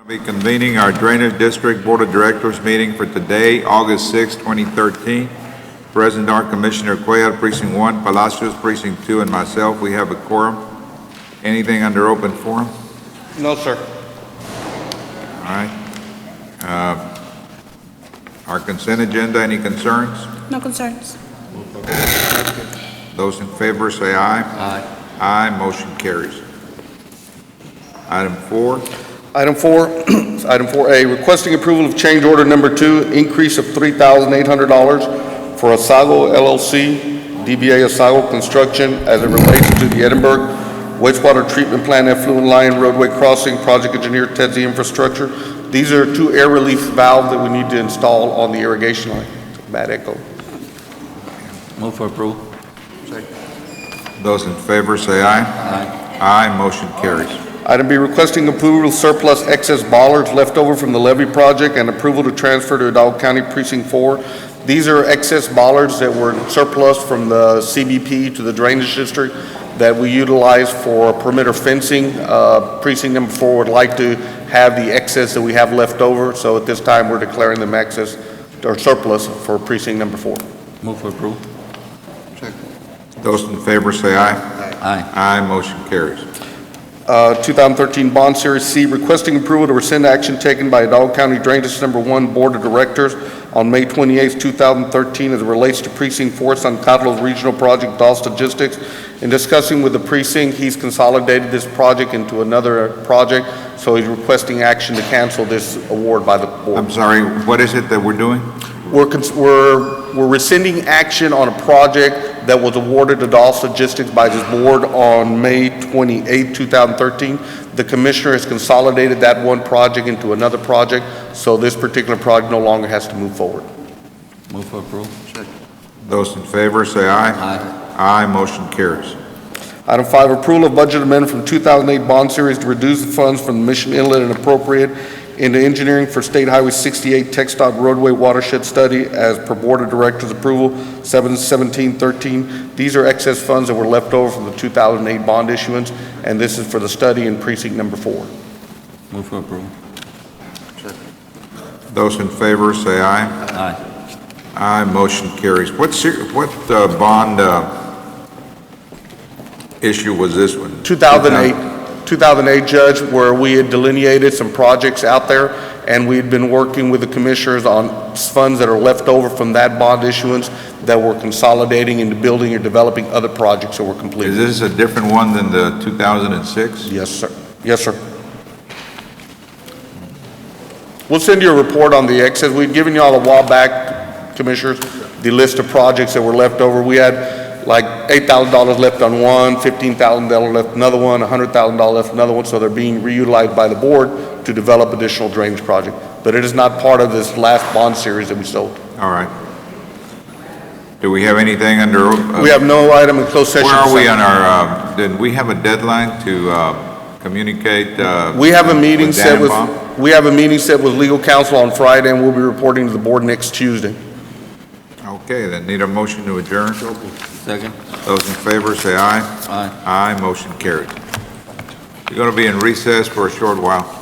We'll be convening our Drainage District Board of Directors meeting for today, August 6, 2013. President, our Commissioner Cuellar, Precinct 1, Palacios, Precinct 2, and myself, we have a quorum. Anything under open forum? No, sir. All right. Our consent agenda, any concerns? No concerns. Those in favor say aye. Aye. Aye, motion carries. Item 4. Item 4, item 4A, requesting approval of change order number 2, increase of $3,800 for Asago LLC, DBA Asago Construction, as it relates to the Edinburgh wastewater treatment plant effluent line roadway crossing, project engineer Tedzi Infrastructure. These are 2 air relief valves that we need to install on the irrigation line. Bad echo. Move for approval. Those in favor say aye. Aye. Aye, motion carries. Item B, requesting approval of surplus excess bollards left over from the levee project and approval to transfer to Hidalgo County Precinct 4. These are excess bollards that were surplus from the CBP to the Drainage District that we utilize for perimeter fencing. Precinct number 4 would like to have the excess that we have left over, so at this time we're declaring them excess or surplus for precinct number 4. Move for approval. Those in favor say aye. Aye. Aye, motion carries. 2013 Bond Series C, requesting approval to rescind action taken by Hidalgo County Drainage Number 1 Board of Directors on May 28, 2013, as it relates to Precinct 4 San Carlos Regional Project, DOS Logistics. In discussing with the precinct, he's consolidated this project into another project, so he's requesting action to cancel this award by the board. I'm sorry, what is it that we're doing? We're rescinding action on a project that was awarded to DOS Logistics by this board on May 28, 2013. The commissioner has consolidated that one project into another project, so this particular project no longer has to move forward. Move for approval. Those in favor say aye. Aye. Aye, motion carries. Item 5, approval of budget amendment from 2008 bond series to reduce the funds from the Mission Inlet and appropriate into engineering for State Highway 68 TxDOT roadway watershed study as per Board of Directors approval 7/17/13. These are excess funds that were left over from the 2008 bond issuance, and this is for the study in precinct number 4. Move for approval. Those in favor say aye. Aye. Aye, motion carries. What bond issue was this one? 2008, Judge, where we had delineated some projects out there, and we had been working with the commissioners on funds that are left over from that bond issuance that we're consolidating into building or developing other projects that were Is completed. this a different one than the 2006? Yes, sir. Yes, sir. We'll send you a report on the excess. We'd given you all a while back, commissioners, the list of projects that were left over. We had like $8,000 left on one, $15,000 left another one, $100,000 left another one, so they're being reutilized by the board to develop additional drainage project. But it is not part of this last bond series that we sold. All right. Do we have anything under? We have no item in closed session. Where are we on our, did we have a deadline to communicate? We have a meeting with set with, Dannenbaum? we have a meeting set with legal counsel on Friday, and we'll be reporting to the board next Tuesday. Okay, then need a motion to adjourn. Second. Those in favor say aye. Aye. Aye, motion carried. We're going to be in recess for a short while.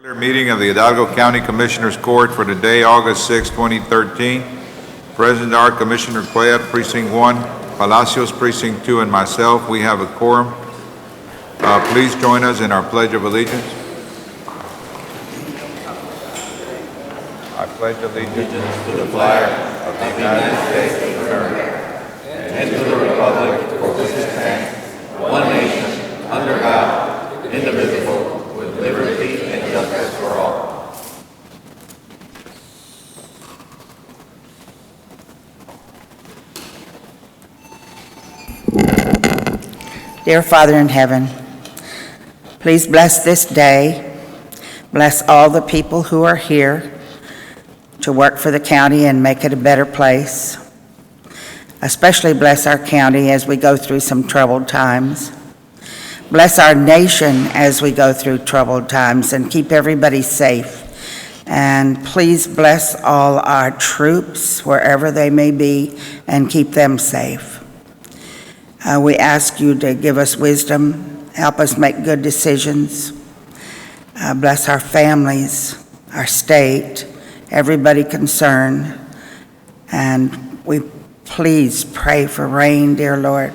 Regular meeting of the Hidalgo County Commissioners Court for today, August 6, 2013. President, our Commissioner Cuellar, Precinct 1, Palacios, Precinct 2, and myself, we have a quorum. Please join us in our Pledge of Allegiance. I pledge allegiance to the flag of the United States of America and to the republic for which it stands, one nation, under God, indivisible, with liberty and justice for all. Dear Father in heaven, please bless this day. Bless all the people who are here to work for the county and make it a better place. Especially bless our county as we go through some troubled times. Bless our nation as we go through troubled times and keep everybody safe. And please bless all our troops wherever they may be and keep them safe. We ask you to give us wisdom, help us make good decisions. Bless our families, our state, everybody concerned. And we please pray for rain, dear Lord,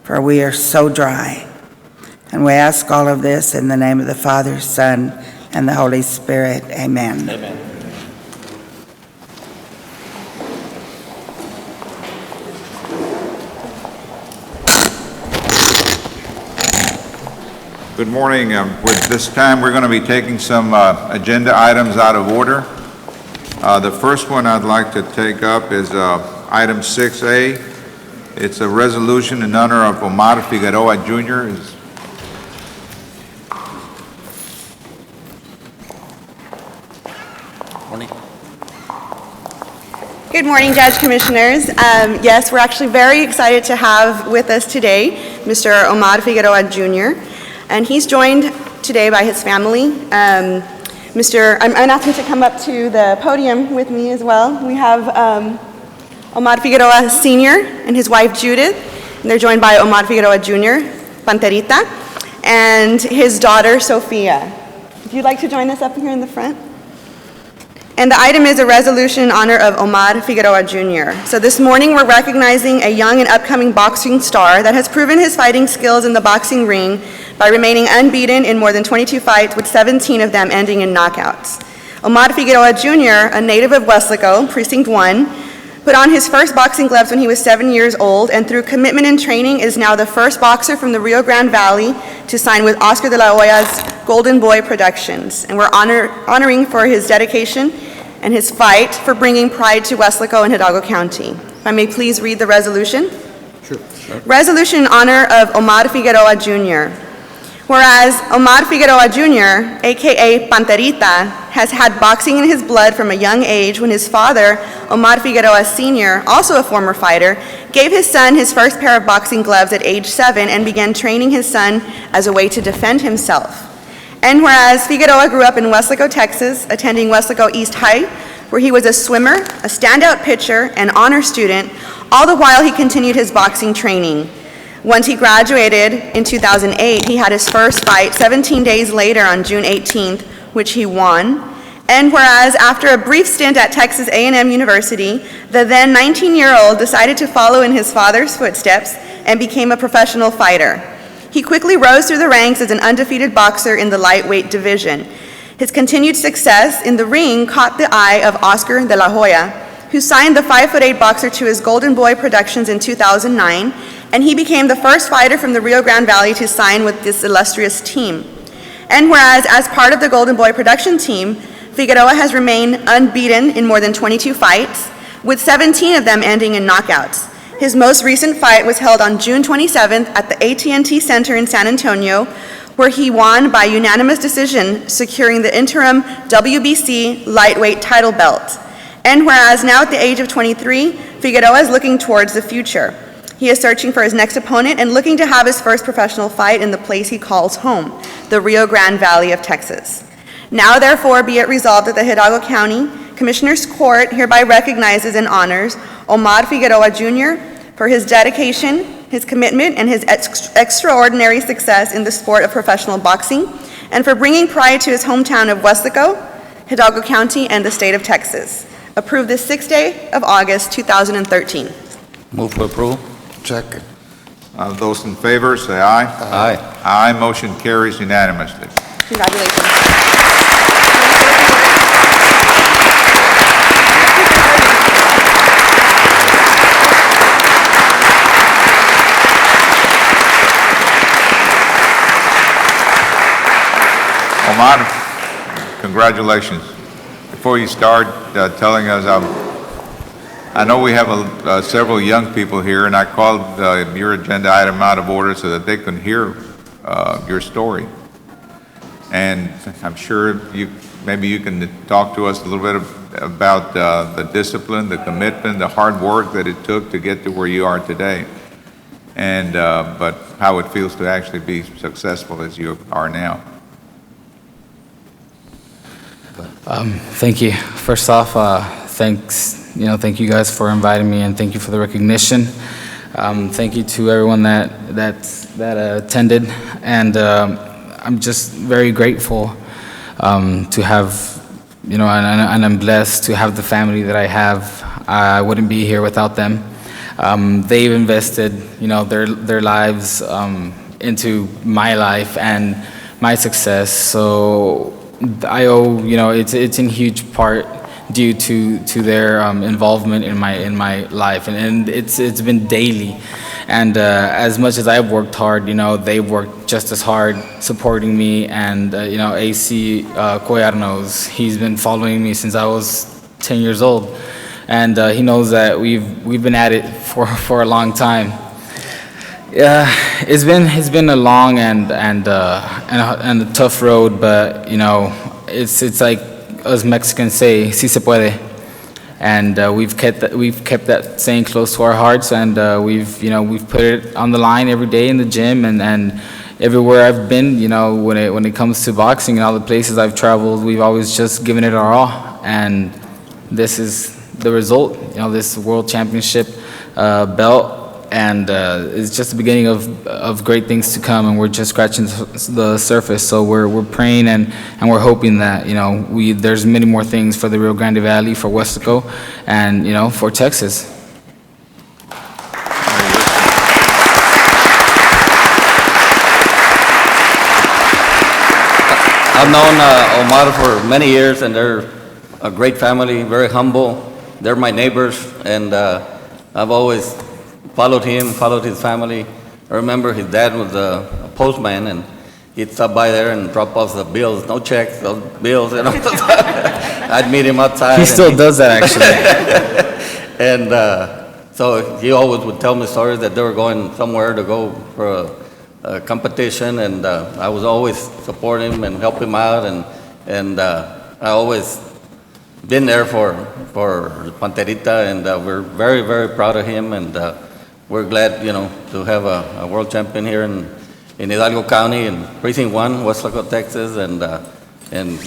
for we are so dry. And we ask all of this in the name of the Father, Son, and the Holy Spirit. Amen. Amen. Good morning. With this time, we're going to be taking some agenda items out of order. The first one I'd like to take up is item 6A. It's a resolution in honor of Omar Figueroa Jr. Morning. Good morning, Judge Commissioners. Yes, we're actually very excited to have with us today Mr. Omar Figueroa Jr., and he's joined today by his family. I'm asking him to come up to the podium with me as well. We have Omar Figueroa Sr. and his wife Judith, and they're joined by Omar Figueroa Jr., Panterita, and his daughter Sofia. If you'd like to join us up here in the front. And the item is a resolution in honor of Omar Figueroa Jr. So this morning we're recognizing a young and upcoming boxing star that has proven his fighting skills in the boxing ring by remaining unbeaten in more than 22 fights, with 17 of them ending in knockouts. Omar Figueroa Jr., a native of Weslaco, Precinct 1, put on his first boxing gloves when he was 7 years old, and through commitment and training is now the first boxer from the Rio Grande Valley to sign with Oscar de la Hoya's Golden Boy Productions. And we're honoring for his dedication and his fight for bringing pride to Weslaco and Hidalgo County. If I may please read the resolution. Sure. Resolution in honor of Omar Figueroa Jr. Whereas Omar Figueroa Jr., aka Panterita, has had boxing in his blood from a young age when his father, Omar Figueroa Sr., also a former fighter, gave his son his first pair of boxing gloves at age 7 and began training his son as a way to defend himself. And whereas Figueroa grew up in Weslaco, Texas, attending Weslaco East High, where he was a swimmer, a standout pitcher, and honor student, all the while he continued his boxing training. Once he graduated in 2008, he had his first fight 17 days later on June 18th, which he won. And whereas after a brief stint at Texas A&M University, the then 19-year-old decided to follow in his father's footsteps and became a professional fighter. He quickly rose through the ranks as an undefeated boxer in the lightweight division. His continued success in the ring caught the eye of Oscar de la Hoya, who signed the 5'8" boxer to his Golden Boy Productions in 2009, and he became the first fighter from the Rio Grande Valley to sign with this illustrious team. And whereas as part of the Golden Boy production team, Figueroa has remained unbeaten in more than 22 fights, with 17 of them ending in knockouts. His most recent fight was held on June 27th at the AT&T Center in San Antonio, where he won by unanimous decision, securing the interim WBC lightweight title belt. And whereas now at the age of 23, Figueroa is looking towards the future. He is searching for his next opponent and looking to have his first professional fight in the place he calls home, the Rio Grande Valley of Texas. Now, therefore, be it resolved that the Hidalgo County Commissioners Court hereby recognizes and honors Omar Figueroa Jr. for his dedication, his commitment, and his extraordinary success in the sport of professional boxing, and for bringing pride to his hometown of Weslaco, Hidalgo County, and the state of Texas. Approved this 6th day of August, 2013. Move for approval. Second. Those in favor, say aye. Aye. Aye, motion carries unanimously. Congratulations. Omar, congratulations. Before you start telling us, I know we have several young people here, and I called your agenda item out of order so that they can hear your story. And I'm sure maybe you can talk to us a little bit about the discipline, the commitment, the hard work that it took to get to where you are today, and but how it feels to actually be successful as you are now. Thank you. First off, thank you guys for inviting me, and thank you for the recognition. Thank you to everyone that attended, and I'm just very grateful to have, and I'm blessed to have the family that I have. I wouldn't be here without them. They've invested, their lives into my life and my success. So I owe, it's in huge part due to their involvement in my life, and it's been daily. And as much as I've worked hard, they've worked just as hard supporting me. And AC Cuellar knows. He's been following me since I was 10 years old, and he knows that we've been at it for a long time. Yeah, it's been a long and a tough road, but it's like us Mexicans say, "Si se puede," and we've kept that saying close to our hearts, and we've put it on the line every day in the gym and everywhere I've been. When it comes to boxing and all the places I've traveled, we've always just given it our all, and this is the result. This World Championship belt. And it's just the beginning of great things to come, and we're just scratching the surface. So we're praying and we're hoping that there's many more things for the Rio Grande Valley, for Weslaco, and for Texas. I've known Omar for many years, and they're a great family, very humble. They're my neighbors, and I've always followed him, followed his family. I remember his dad was a postman, and he'd stop by there and drop off the bills, no checks, those bills, I'd meet him outside. He still does that, actually. And so he always would tell me stories that they were going somewhere to go for a competition, and I was always supporting him and help him out, and I always been there for Panterita, and we're very, very proud of him, and we're glad, to have a world champion here in Hidalgo County, in Precinct 1, Weslaco, Texas, and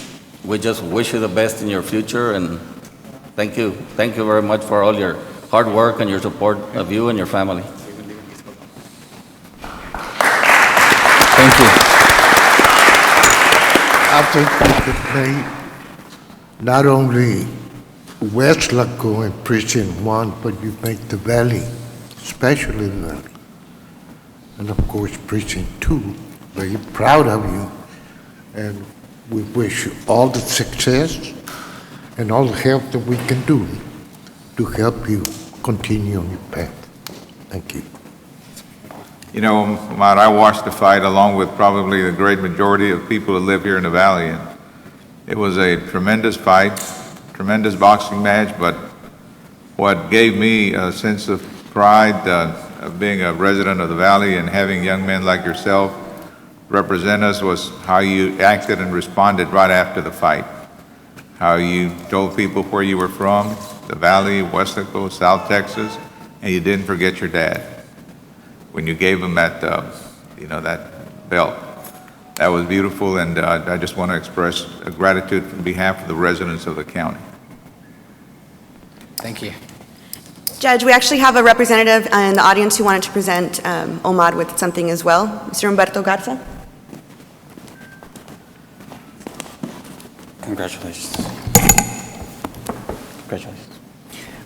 we just wish you the best in your future, and thank you very much for all your hard work and your support of you and your family. Thank you. I think we could make not only Weslaco and Precinct 1, but you make the Valley, especially the Valley. And of course, Precinct 2, very proud of you. And we wish you all the success and all the help that we can do to help you continue on your path. Thank you. Omar, I watched the fight along with probably the great majority of people who live here in the Valley, and it was a tremendous fight, tremendous boxing match, but what gave me a sense of pride of being a resident of the Valley and having young men like yourself represent us was how you acted and responded right after the fight, how you told people where you were from, the Valley, Weslaco, South Texas, and you didn't forget your dad when you gave him that, that belt. That was beautiful, and I just want to express gratitude on behalf of the residents of the county. Thank you. Judge, we actually have a representative in the audience who wanted to present Omar with something as well. Mr. Humberto Garza. Congratulations. Congratulations.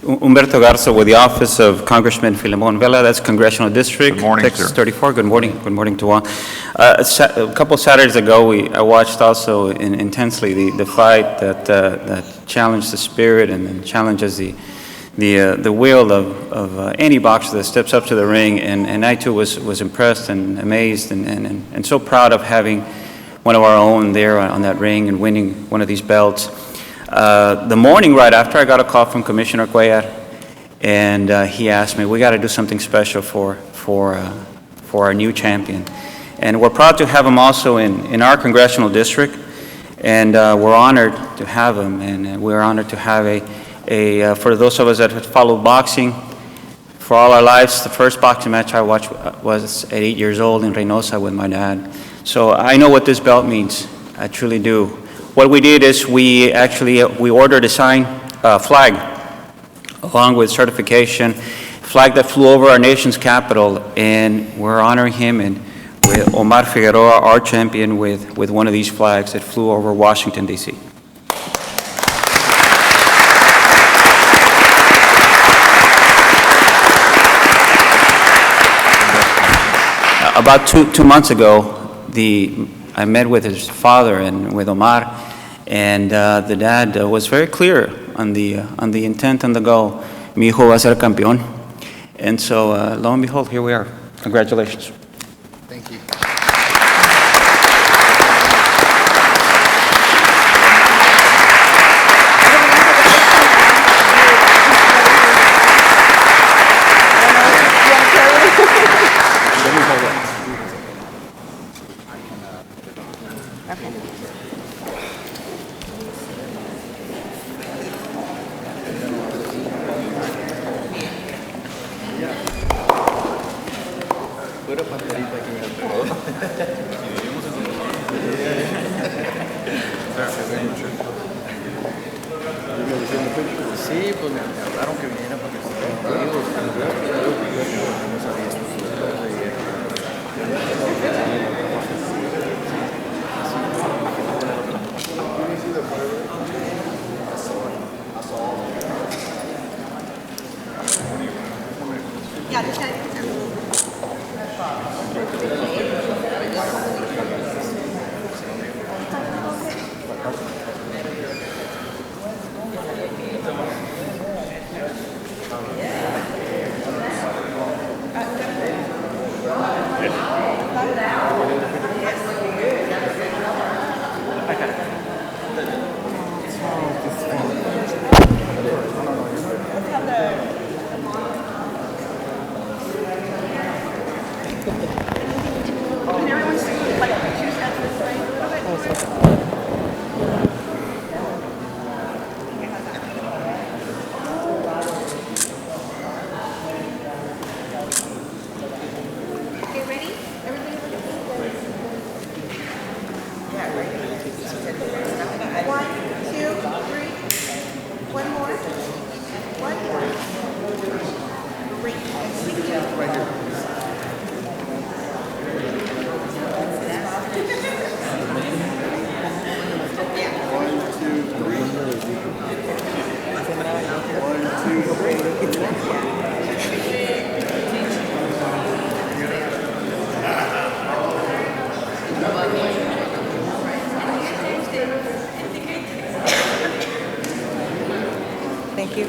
Humberto Garza with the Office of Congressman Filemon Vela, that's Congressional District. Good morning, Texas sir. 34. Good morning. Good morning to all. A couple Saturdays ago, I watched also intensely the fight that challenged the spirit and challenges the will of any boxer that steps up to the ring, and I too was impressed and amazed and so proud of having one of our own there on that ring and winning one of these belts. The morning right after, I got a call from Commissioner Cuellar, and he asked me, we got to do something special for our new champion. And we're proud to have him also in our congressional district, and we're honored to have him, and we're honored to have for those of us that have followed boxing for all our lives, the first boxing match I watched was at 8 years old in Reynosa with my dad. So I know what this belt means, I truly do. What we did is we ordered a signed flag along with certification, flag that flew over our nation's capital, and we're honoring him and with Omar Figueroa, our champion, with one of these flags that flew over Washington, D.C. About two months ago, I met with his father and with Omar, and the dad was very clear on the intent and the goal. Mi hijo va a ser campeón. And so, lo and behold, here we are. Congratulations. Thank you. Sí, pues me hablaron que viniera para que Thank you.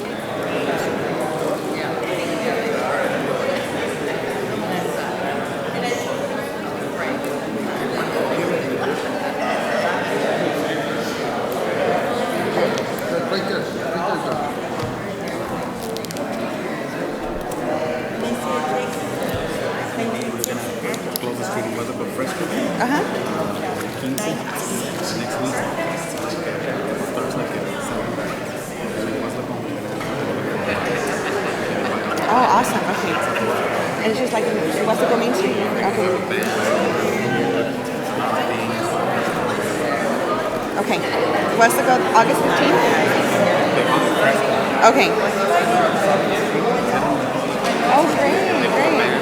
Oh, awesome. Okay. And it's just like in Westaco Main Street? Okay. Okay. Westaco, August 15th? Okay. Oh, great, great.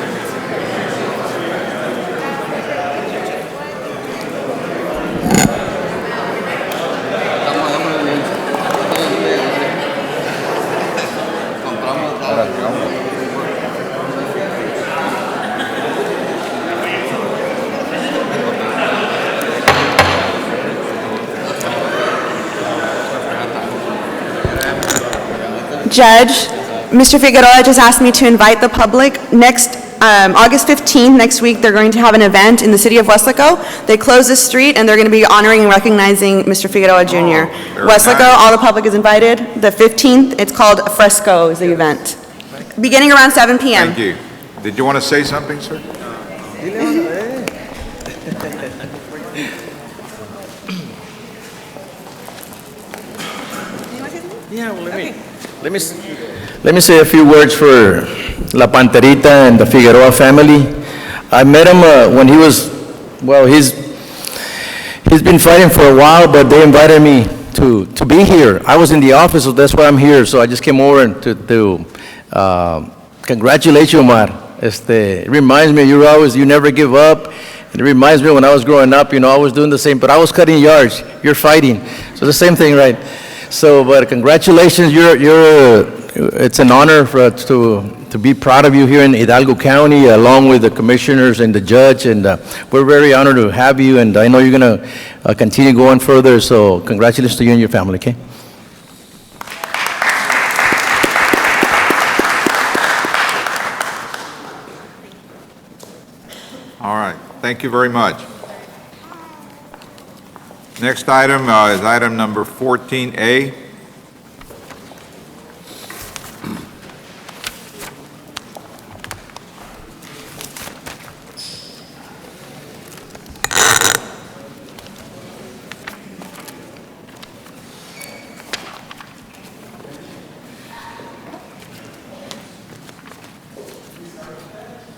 Judge, Mr. Figueroa just asked me to invite the public. Next, August 15th, next week, they're going to have an event in the city of Westlake. They close the street, and they're going to be honoring and recognizing Mr. Figueroa Jr. very Westlake, nice. all the public is invited. The 15th, it's called Fresco is the event, beginning around 7 p.m. Thank you. Did you want to say something, sir? Yeah, well, let me say a few words for La Panterita and the Figueroa family. I met him when he was, well, he's been fighting for a while, but they invited me to be here. I was in the office, so that's why I'm here. So I just came over and to congratulate you, Omar. It reminds me, you never give up. It reminds me when I was growing up, I was doing the same, but I was cutting yards. You're fighting. So the same thing, right? So, but congratulations. It's an honor for us to be proud of you here in Hidalgo County, along with the commissioners and the judge, and we're very honored to have you, and I know you're going to continue going further, so congratulations to you and your family, okay? All right, thank you very much. Next item is item number 14A.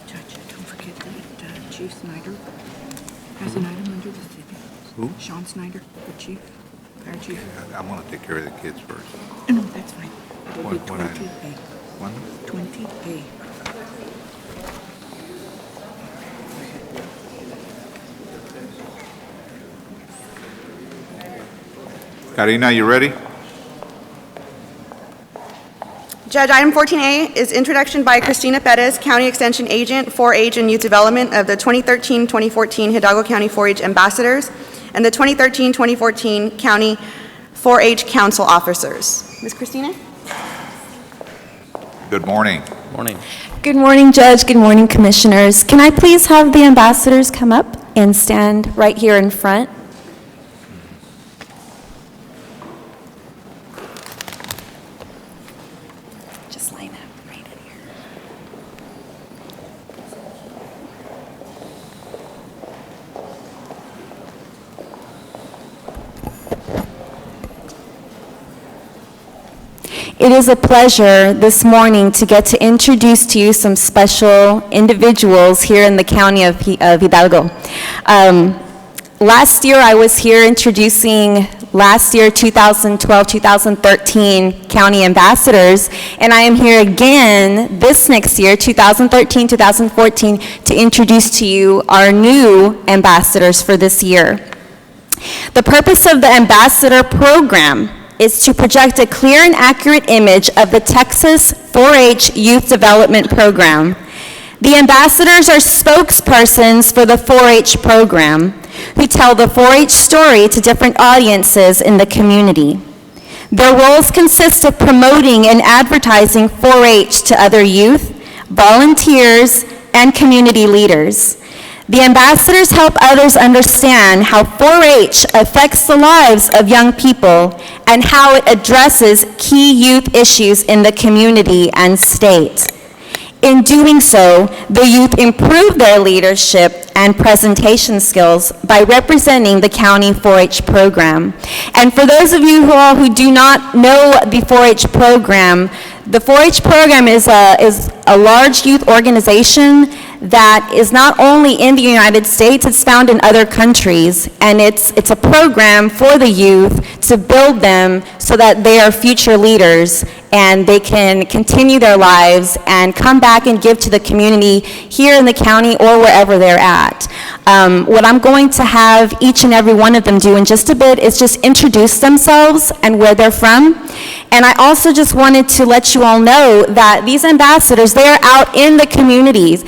Judge, don't forget that Chief Snyder has an item under the city. Who? Sean Snyder, the chief, fire chief. I want to take care of the kids first. No, that's fine. It'll be What item? 20A. One? 20A. Karina, you ready? Judge, item 14A is introduction by Cristina Perez, County Extension Agent, 4-H and Youth Development of the 2013-2014 Hidalgo County 4-H Ambassadors and the 2013-2014 County 4-H Council Officers. Ms. Cristina? Good morning. Morning. Good morning, Judge. Good morning, Commissioners. Can I please have the ambassadors come up and stand right here in front? Just line up right in here. It is a pleasure this morning to get to introduce to you some special individuals here in the county of Hidalgo. Last year, I was here introducing last year 2012-2013 county ambassadors, and I am here again this next year, 2013-2014, to introduce to you our new ambassadors for this year. The purpose of the ambassador program is to project a clear and accurate image of the Texas 4-H Youth Development Program. The ambassadors are spokespersons for the 4-H program who tell the 4-H story to different audiences in the community. Their roles consist of promoting and advertising 4-H to other youth, volunteers, and community leaders. The ambassadors help others understand how 4-H affects the lives of young people and how it addresses key youth issues in the community and state. In doing so, the youth improve their leadership and presentation skills by representing the county 4-H program. And for those of you who do not know the 4-H program, the 4-H program is a large youth organization that is not only in the United States, it's found in other countries, and it's a program for the youth to build them so that they are future leaders and they can continue their lives and come back and give to the community here in the county or wherever they're at. What I'm going to have each and every one of them do in just a bit is just introduce themselves and where they're from. And I also just wanted to let you all know that these ambassadors, they are out in the communities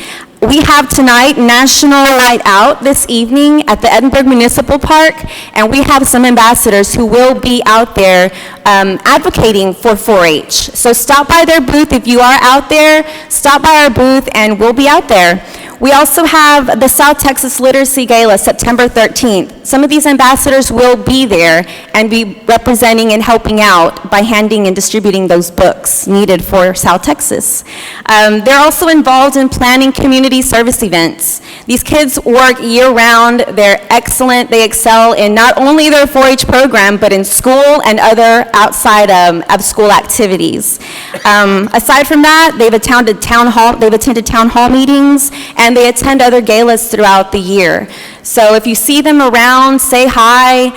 We have tonight National Night Out this evening at the Edinburgh Municipal Park, and we have some ambassadors who will be out there advocating for 4-H. So stop by their booth if you are out there. Stop by our booth, and we'll be out there. We also have the South Texas Literacy Gala, September 13th. Some of these ambassadors will be there and be representing and helping out by handing and distributing those books needed for South Texas. They're also involved in planning community service events. These kids work year-round. They're excellent. They excel in not only their 4-H program, but in school and other outside of school activities. Aside from that, they've attended town hall meetings, and they attend other galas throughout the year. So if you see them around, say hi.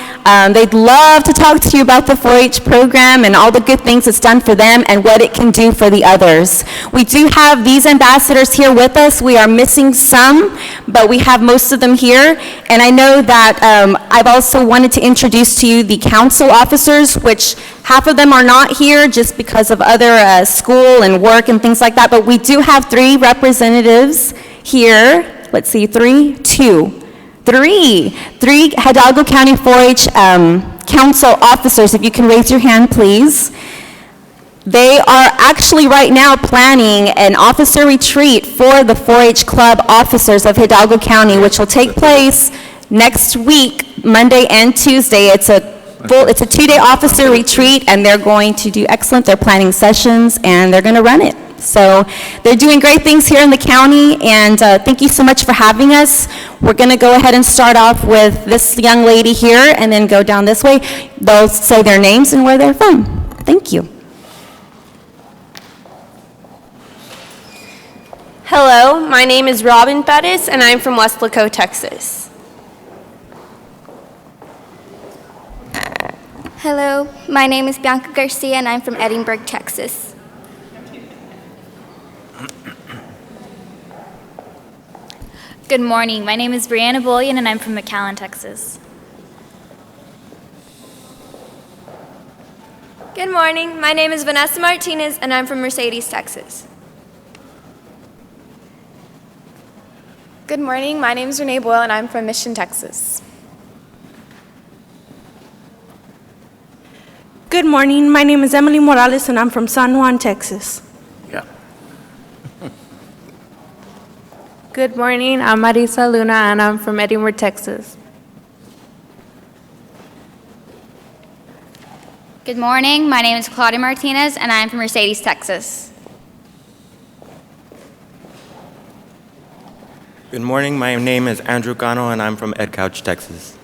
They'd love to talk to you about the 4-H program and all the good things it's done for them and what it can do for the others. We do have these ambassadors here with us. We are missing some, but we have most of them here. And I know that I've also wanted to introduce to you the council officers, which half of them are not here just because of other school and work and things like that, but we do have 3 representatives here. Let's see, 3 Hidalgo County 4-H council officers. If you can raise your hand, please. They are actually right now planning an officer retreat for the 4-H club officers of Hidalgo County, which will take place next week, Monday and Tuesday. It's a 2-day officer retreat, and they're going to do excellent. They're planning sessions, and they're going to run it. So they're doing great things here in the county, and thank you so much for having us. We're going to go ahead and start off with this young lady here and then go down this way. They'll say their names and where they're from. Thank you. Hello, my name is Robin Pettis, and I'm from Weslaco, Texas. Hello, my name is Bianca Garcia, and I'm from Edinburgh, Texas. Good morning. My name is Brianna Bullion, and I'm from McAllen, Texas. Good morning, my name is Vanessa Martinez, and I'm from Mercedes, Texas. Good morning, my name is Renee Boyle, and I'm from Mission, Texas. Good morning, my name is Emily Morales, and I'm from San Juan, Texas. Good morning, I'm Marisa Luna, and I'm from Edinburgh, Texas. Good morning. My name is Claudia Martinez, and I'm from Mercedes, Texas. Good morning. My name is Andrew Cano, and I'm from Ed Couch, Texas.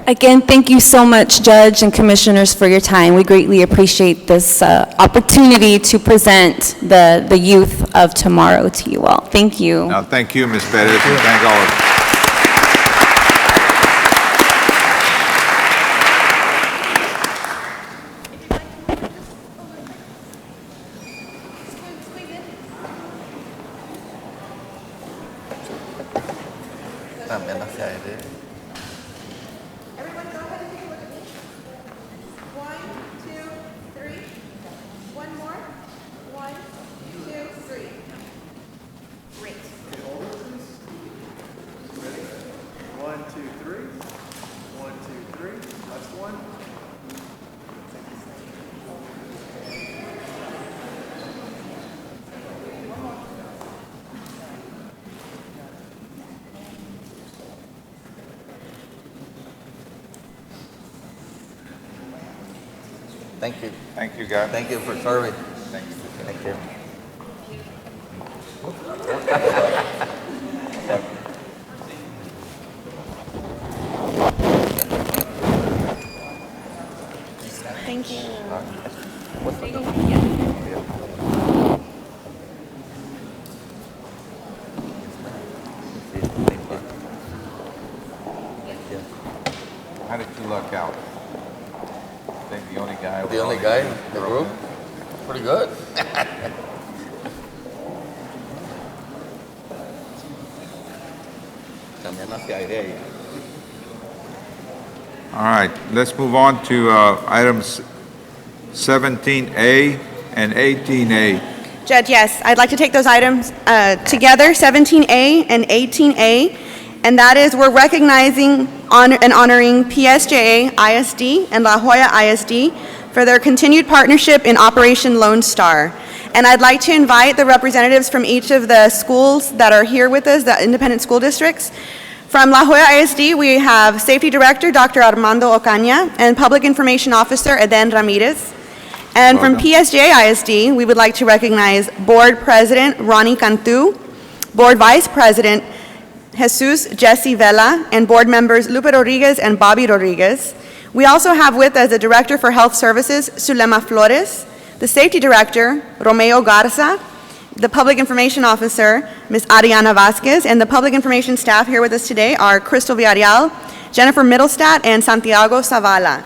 Again, thank you so much, Judge and Commissioners, for your time. We greatly appreciate this opportunity to present the youth of tomorrow to you all. Thank you. Now, thank you, Ms. Pettis, and thank all of you. Thank you. Thank you, guys. Thank you for serving. Thank you. Thank you. Thank you. How did you luck out? I think the only guy. The only guy in the group? Pretty good. También hacia aire. All right, let's move on to items 17A, and 18A. Judge, yes, I'd like to take those items together, 17A and 18A, and that is we're recognizing and honoring PSJA ISD and La Jolla ISD for their continued partnership in Operation Lone Star. And I'd like to invite the representatives from each of the schools that are here with us, the independent school districts. From La Jolla ISD, we have Safety Director Dr. Armando Ocaña and Public Information Officer Eden Ramirez. And from PSJ ISD, we would like to recognize Board President Ronnie Cantu, Board Vice President Jesus Jesse Vela, and board members Lupe Rodriguez and Bobby Rodriguez. We also have with us the Director for Health Services, Zulema Flores, the Safety Director, Romeo Garza, the Public Information Officer, Ms. Ariana Vasquez, and the Public Information staff here with us today are Crystal Villarreal, Jennifer Middlestat, and Santiago Zavala.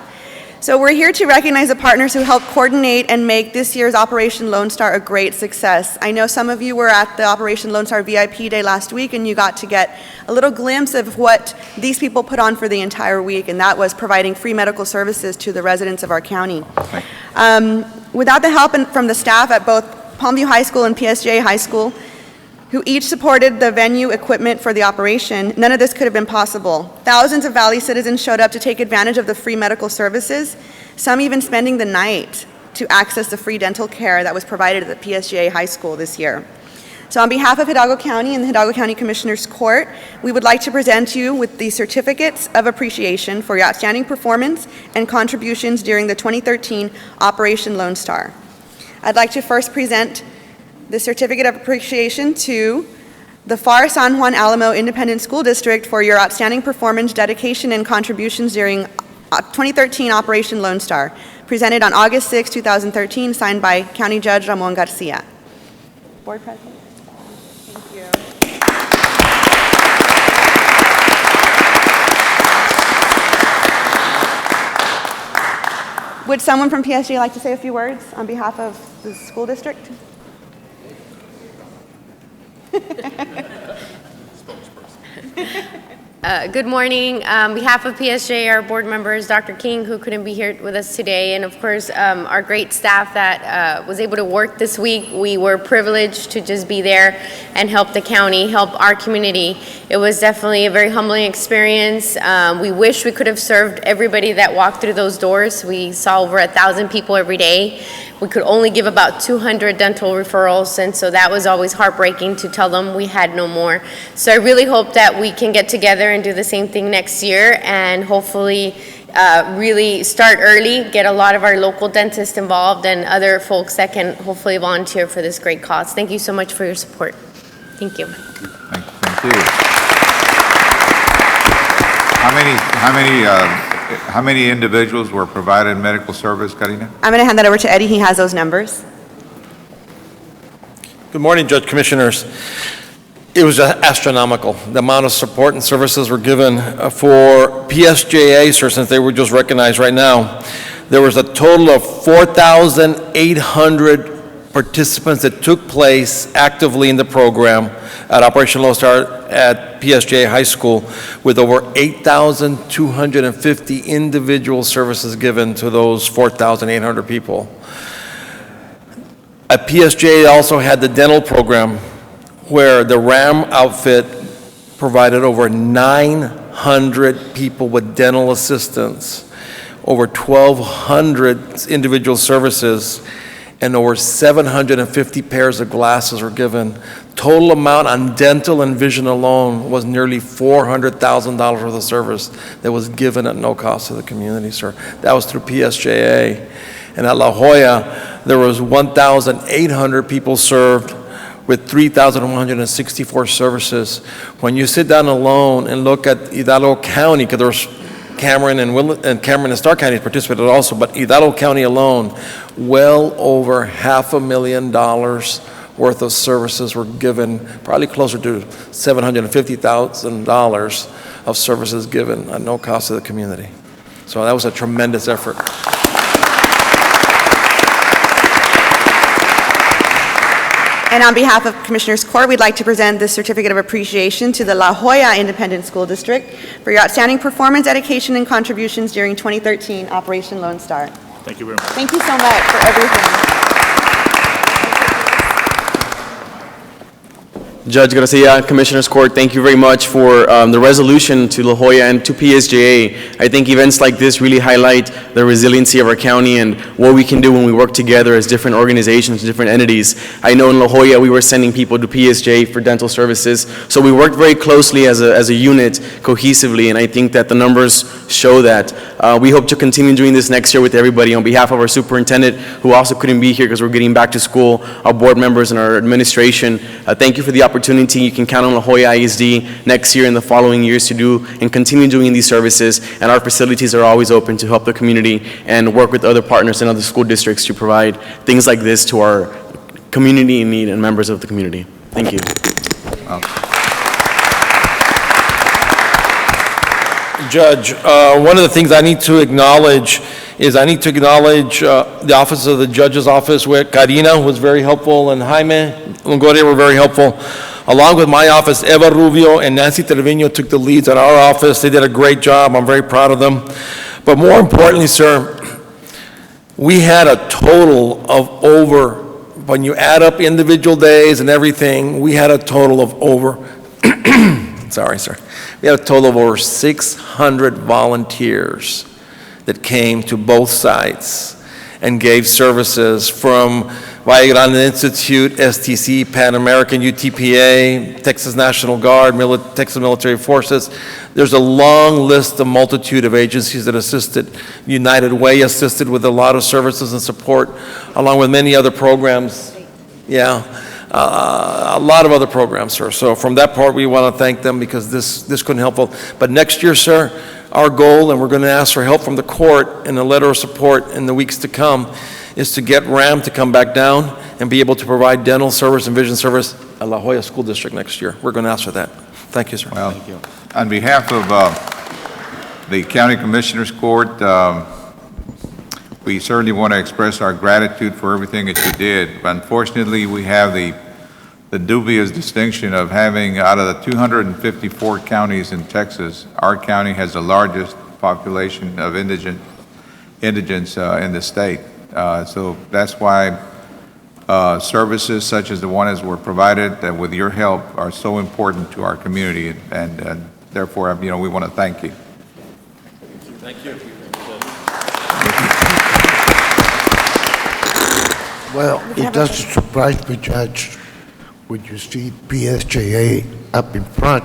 So we're here to recognize the partners who helped coordinate and make this year's Operation Lone Star a great success. I know some of you were at the Operation Lone Star VIP Day last week, and you got to get a little glimpse of what these people put on for the entire week, and that was providing free medical services to the residents of our county. Without the help from the staff at both Palmview High School and PSJ High School, who each supported the venue equipment for the operation, none of this could have been possible. Thousands of Valley citizens showed up to take advantage of the free medical services, some even spending the night to access the free dental care that was provided at the PSJ High School this year. So on behalf of Hidalgo County and the Hidalgo County Commissioners Court, we would like to present you with the certificates of appreciation for your outstanding performance and contributions during the 2013 Operation Lone Star. I'd like to first present the certificate of appreciation to the FAR San Juan Alamo Independent School District for your outstanding performance, dedication, and contributions during 2013 Operation Lone Star, presented on August 6, 2013, signed by County Judge Ramon Garcia. Board President. Thank you. Would someone from PSG like to say a few words on behalf of the school district? Good morning. On behalf of PSJ, our board members, Dr. King, who couldn't be here with us today, and of course, our great staff that was able to work this week. We were privileged to just be there and help the county, help our community. It was definitely a very humbling experience. We wish we could have served everybody that walked through those doors. We saw over 1,000 people every day. We could only give about 200 dental referrals, and so that was always heartbreaking to tell them we had no more. So I really hope that we can get together and do the same thing next year, and hopefully really start early, get a lot of our local dentists involved and other folks that can hopefully volunteer for this great cause. Thank you so much for your support. Thank you. Thank you. How many individuals were provided medical service, Karina? I'm going to hand that over to Eddie. He has those numbers. Good morning, Judge Commissioners. It was astronomical, the amount of support and services were given for PSJA, sir, since they were just recognized right now. There was a total of 4,800 participants that took place actively in the program at Operation Lone Star at PSJ High School, with over 8,250 individual services given to those 4,800 people. At PSJ also had the dental program, where the RAM outfit provided over 900 people with dental assistance, over 1,200 individual services, and over 750 pairs of glasses were given. Total amount on dental and vision alone was nearly $400,000 worth of service that was given at no cost to the community, sir. That was through PSJA. And at La Jolla, there was 1,800 people served with 3,164 services. When you sit down alone and look at Hidalgo County, because there was Cameron and Starr counties participated also, but Hidalgo County alone, well over $500,000 worth of services were given, probably closer to $750,000 of services given at no cost to the community. So that was a tremendous effort. And on behalf of Commissioners Court, we'd like to present this certificate of appreciation to the La Jolla Independent School District for your outstanding performance, dedication, and contributions during 2013 Operation Lone Star. Thank you very much. Thank you so much for everything. Judge Garcia, Commissioners Court, thank you very much for the resolution to La Jolla and to PSJA. I think events like this really highlight the resiliency of our county and what we can do when we work together as different organizations, different entities. I know in La Jolla we were sending people to PSJA for dental services, so we worked very closely as a unit, cohesively, and I think that the numbers show that. We hope to continue doing this next year with everybody. On behalf of our superintendent, who also couldn't be here because we're getting back to school, our board members and our administration, thank you for the opportunity. You can count on La Jolla ISD next year and the following years to do and continue doing these services, and our facilities are always open to help the community and work with other partners and other school districts to provide things like this to our community in need and members of the community. Thank you. Judge, one of the things I need to acknowledge is the Office of the Judge's Office, where Karina was very helpful and Jaime Longoria were very helpful. Along with my office, Eva Rubio and Nancy Trevino took the leads at our office. They did a great job. I'm very proud of them. But more importantly, sir, we had a total of over, when you add up individual days and everything, we had a total of over, sorry, sir. We had a total of over 600 volunteers that came to both sites and gave services from Valle Grande Institute, STC, Pan American, UTPA, Texas National Guard, Texas Military Forces. There's a long list, a multitude of agencies that assisted. United Way assisted with a lot of services and support, along with many other programs. Yeah, a lot of other programs, sir. So from that part, we want to thank them because this couldn't help. But next year, sir, our goal, and we're going to ask for help from the court in a letter of support in the weeks to come, is to get RAM to come back down and be able to provide dental service and vision service at La Jolla School District next year. We're going to ask for that. Thank you, sir. Well, thank you. On behalf of the County Commissioners Court, we certainly want to express our gratitude for everything that you did. Unfortunately, we have the dubious distinction of having, out of the 254 counties in Texas, our county has the largest population of indigents in the state. So that's why services such as the one as were provided with your help are so important to our community, and therefore, we want to thank you. Thank you. Well, it doesn't surprise me, Judge, when you see PSJA up in front,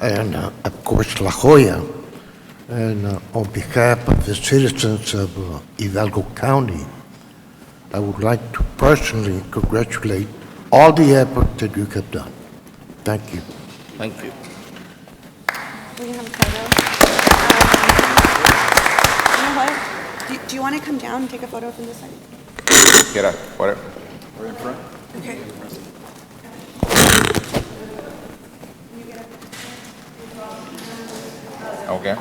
and of course La Jolla. And on behalf of the citizens of Hidalgo County, I would like to personally congratulate all the effort that you have done. Thank you. Thank you. We can have a photo. You know what? Do you want to come down and take a photo from this side? Get up, whatever. Right in front. Okay. Okay.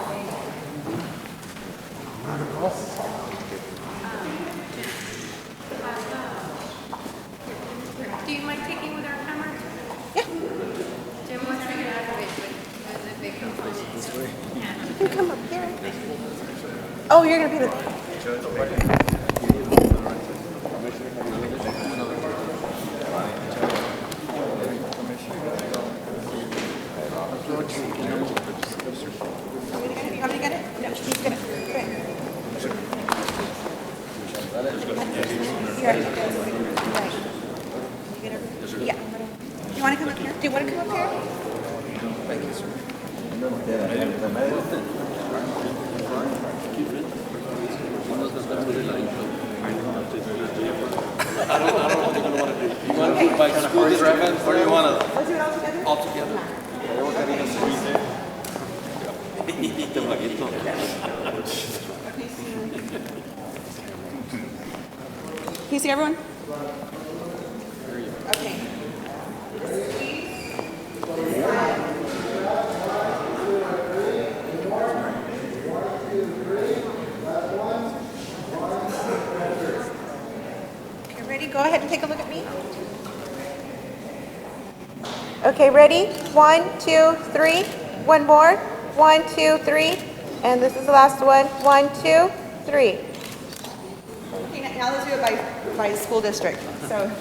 Do you mind taking with our camera? Yeah. Jim, what's your This way. You can come up here. Oh, you're going to be the... You want me to get it? No, he's gonna. Yeah. You want to come up here? Do you want to come up here? Thank you, sir. I don't know what you're going to want to do. You want to do it by school district, or do you want to? Let's do it all together? All together. Can you see everyone? Okay. Okay, ready? Go ahead and take a look at me. Okay, ready? 1, 2, 3. One more. 1, 2, 3. And this is the last one. 1, 2, 3. Okay, now let's do it by school district. So.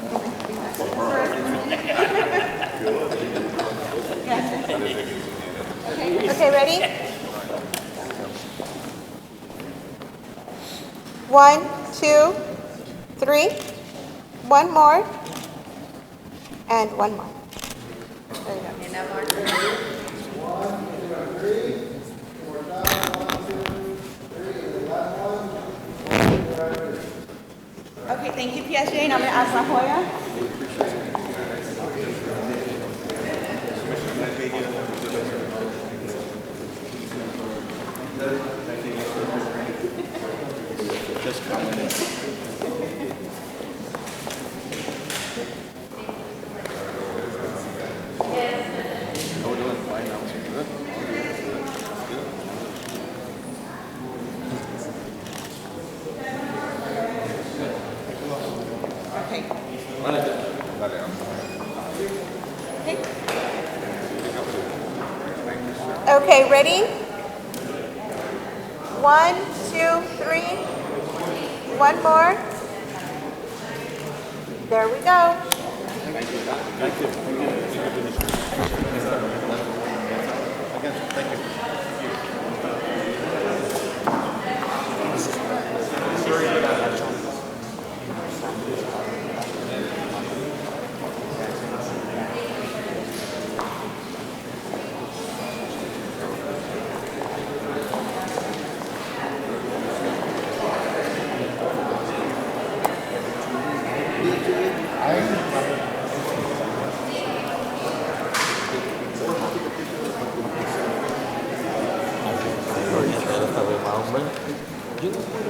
Okay, ready? 1, 2, 3. One more. And one more. There you go. Okay, thank you, PSG. Now I'm going to ask La Jolla. Okay, ready? 1, 2, 3. One more. There we go.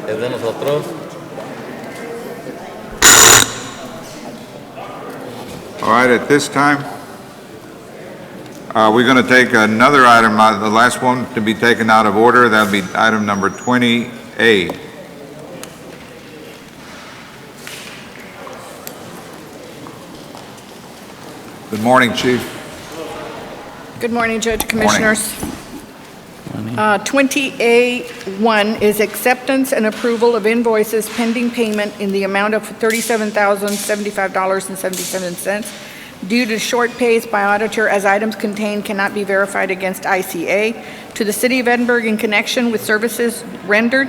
Es de nosotros. All right, at this time, we're going to take another item, the last one to be taken out of order. That'll be item number 20A. Good morning, Chief. Good morning, Judge, Commissioners. 20A1 is acceptance and approval of invoices pending payment in the amount of $37,075.77 due to short pays by auditor as items contained cannot be verified against ICA to the City of Edinburg in connection with services rendered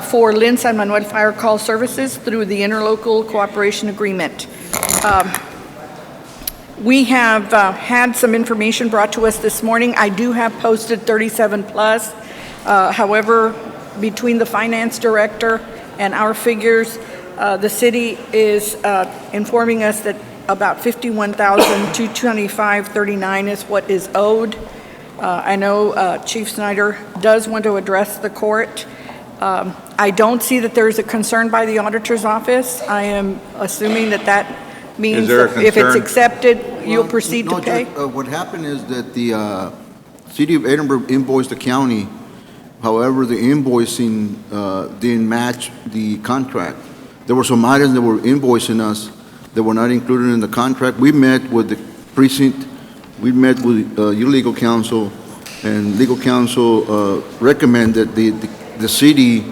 for Lynn San Manuel Fire Call Services through the Interlocal Cooperation Agreement. We have had some information brought to us this morning. I do have posted 37 plus. However, between the finance director and our figures, the city is informing us that about $51,225.39 is what is owed. I know Chief Snyder does want to address the court. I don't see that there's a concern by the auditor's office. I am assuming that that means that if it's accepted, you'll proceed to pay? What happened is that the City of Edinburg invoiced the county. However, the invoicing didn't match the contract. There were some items that were invoicing us that were not included in the contract. We met with the precinct, we met with your legal counsel, and legal counsel recommended the city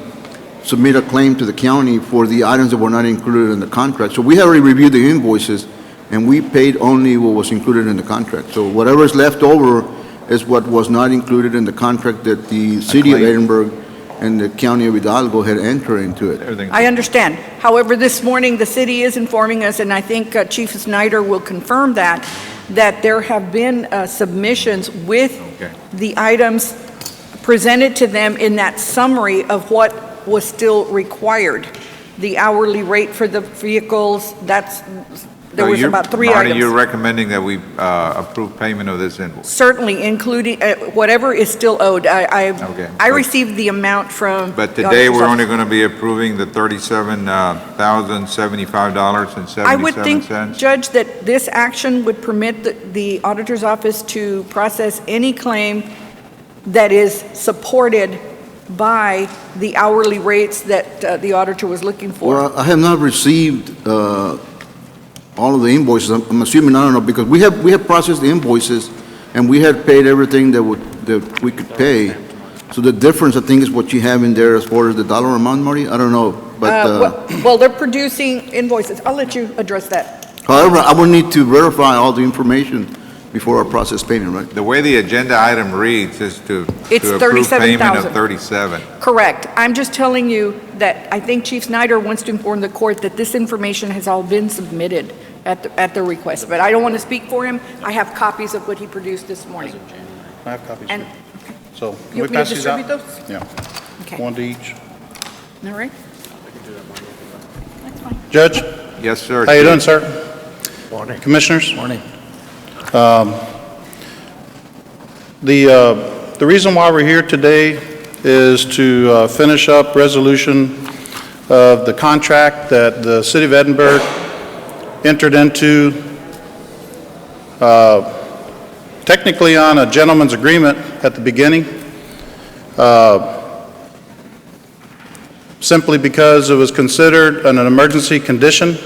submit a claim to the county for the items that were not included in the contract. So we have already reviewed the invoices, and we paid only what was included in the contract. So whatever is left over is what was not included in the contract that the City of Edinburg and the County of Hidalgo had entered into it. I understand. However, this morning, the city is informing us, and I think Chief Snyder will confirm that there have been submissions with the items presented to them in that summary of what was still required. The hourly rate for the vehicles, there was about 3 Marty, items. you're recommending that we approve payment of this invoice? Certainly, including whatever is still owed. I received the amount from But the today, auditor's we're office. only going to be approving the $37,075.77. I would think, Judge, that this action would permit the auditor's office to process any claim that is supported by the hourly rates that the auditor was looking for. Well, I have not received all of the invoices. I'm assuming, I don't know, because we have processed the invoices, and we had paid everything that we could pay. So the difference, I think, is what you have in there as far as the dollar amount, Marty? I don't know. Well, they're producing invoices. I'll let you address that. However, I will need to verify all the information before I process payment, right? The way the agenda item reads is to It's approve payment of 37,000. 37. Correct. I'm just telling you that I think Chief Snyder wants to inform the court that this information has all been submitted at the request, but I don't want to speak for him. I have copies of what he produced this morning. I have copies. And So, you can we want me to pass these out? distribute those? Yeah. Okay. One to each. All right. Judge? Yes, sir. How you doing, Chief. sir? Morning. Commissioners? Morning. The reason why we're here today is to finish up resolution of the contract that the City of Edinburgh entered into, technically on a gentleman's agreement at the beginning, simply because it was considered an emergency condition.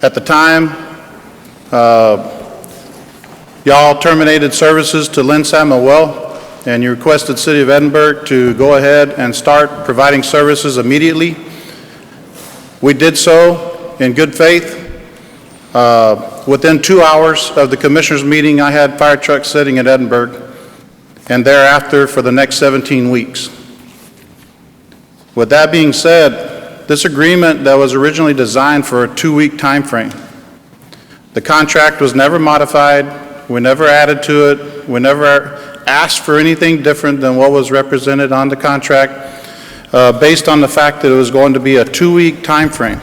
At the time, y'all terminated services to Lynn Samuel, and you requested City of Edinburgh to go ahead and start providing services immediately. We did so in good faith. Within 2 hours of the commissioners' meeting, I had fire trucks sitting at Edinburgh, and thereafter for the next 17 weeks. With that being said, this agreement that was originally designed for a 2-week time frame, the contract was never modified, we never added to it, we never asked for anything different than what was represented on the contract, based on the fact that it was going to be a 2-week time frame.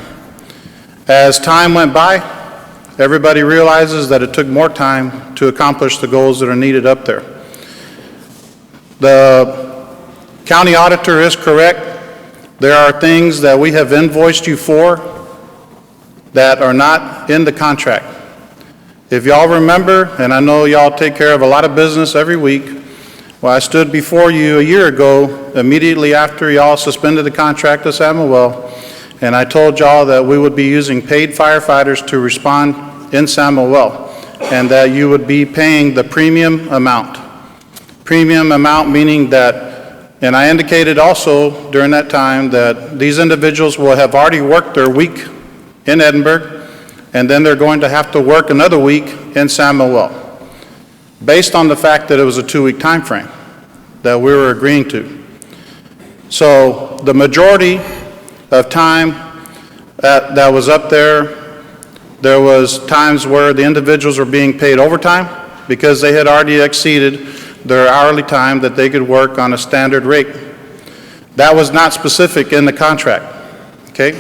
As time went by, everybody realizes that it took more time to accomplish the goals that are needed up there. The county auditor is correct. There are things that we have invoiced you for that are not in the contract. If y'all remember, and I know y'all take care of a lot of business every week, well, I stood before you a year ago, immediately after y'all suspended the contract to Samuel, and I told y'all that we would be using paid firefighters to respond in Samuel, and that you would be paying the premium amount. Premium amount meaning that, and I indicated also during that time that these individuals will have already worked their week in Edinburgh, and then they're going to have to work another week in Samuel, based on the fact that it was a 2-week time frame that we were agreeing to. So the majority of time that was up there, there was times where the individuals were being paid overtime because they had already exceeded their hourly time that they could work on a standard rate. That was not specific in the contract, okay?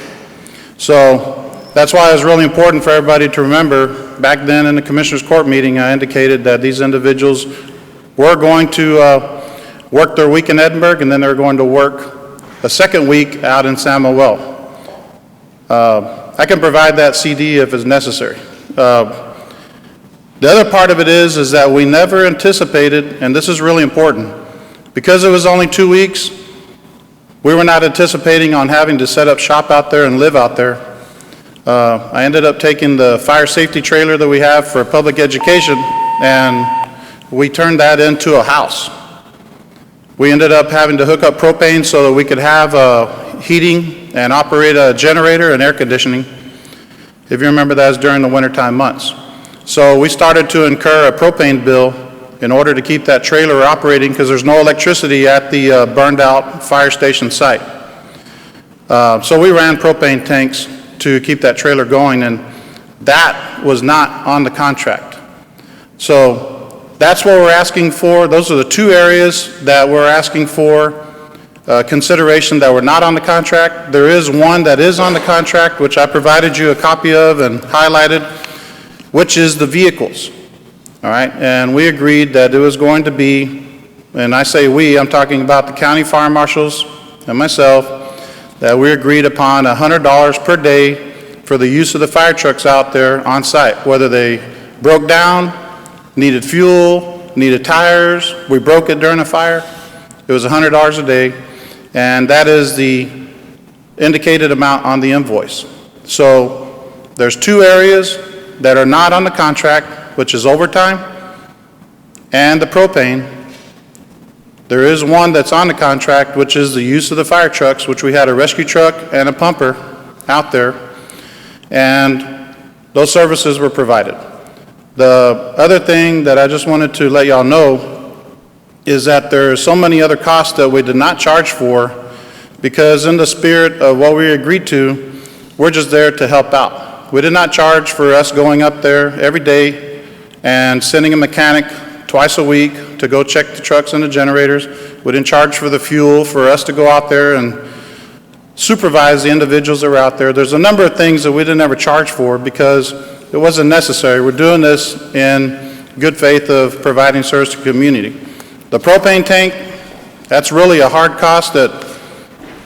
So that's why it was really important for everybody to remember, back then in the Commissioners Court meeting, I indicated that these individuals were going to work their week in Edinburgh, and then they were going to work a second week out in Samuel. I can provide that CD if it's necessary. The other part of it is that we never anticipated, and this is really important, because it was only 2 weeks, we were not anticipating on having to set up shop out there and live out there. I ended up taking the fire safety trailer that we have for public education, and we turned that into a house. We ended up having to hook up propane so that we could have heating and operate a generator and air conditioning. If you remember, that was during the wintertime months. So we started to incur a propane bill in order to keep that trailer operating because there's no electricity at the burned out fire station site. So we ran propane tanks to keep that trailer going, and that was not on the contract. So that's what we're asking for. Those are the 2 areas that we're asking for consideration that were not on the contract. There is one that is on the contract, which I provided you a copy of and highlighted, which is the vehicles. All right, and we agreed that it was going to be, and I say we, I'm talking about the county fire marshals and myself, that we agreed upon $100 per day for the use of the fire trucks out there on site, whether they broke down, needed fuel, needed tires, we broke it during a fire. It was $100 a day, and that is the indicated amount on the invoice. So there's 2 areas that are not on the contract, which is overtime and the propane. There is one that's on the contract, which is the use of the fire trucks, which we had a rescue truck and a pumper out there, and those services were provided. The other thing that I just wanted to let y'all know is that there are so many other costs that we did not charge for, because in the spirit of what we agreed to, we're just there to help out. We did not charge for us going up there every day and sending a mechanic twice a week to go check the trucks and the generators. We didn't charge for the fuel for us to go out there and supervise the individuals that were out there. There's a number of things that we didn't ever charge for because it wasn't necessary. We're doing this in good faith of providing service to the community. The propane tank, that's really a hard cost that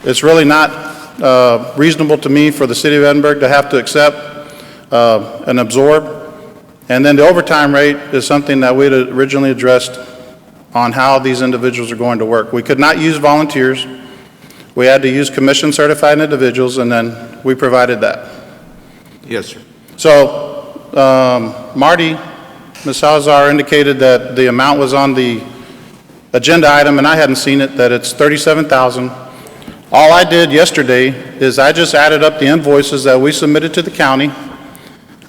it's really not reasonable to me for the city of Edinburgh to have to accept and absorb. And then the overtime rate is something that we had originally addressed on how these individuals are going to work. We could not use volunteers. We had to use commission certified individuals, and then we provided that. Yes, sir. So Marty, Ms. Salazar indicated that the amount was on the agenda item, and I hadn't seen it, that it's $37,000. All I did yesterday is I just added up the invoices that we submitted to the county.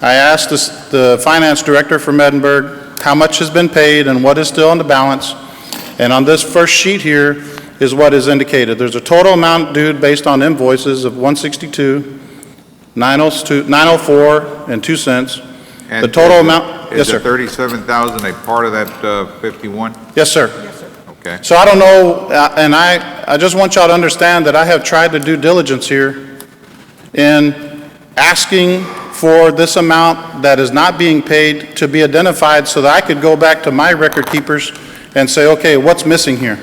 I asked the finance director from Edinburgh how much has been paid and what is still on the balance. And on this first sheet here is what is indicated. There's a total amount due based on invoices of $162,904.02. And The total amount, yes, Is sir. the 37,000 a part of that 51? Yes, sir. Okay. So I don't know, and I just want y'all to understand that I have tried to do diligence here in asking for this amount that is not being paid to be identified so that I could go back to my record keepers and say, okay, what's missing here?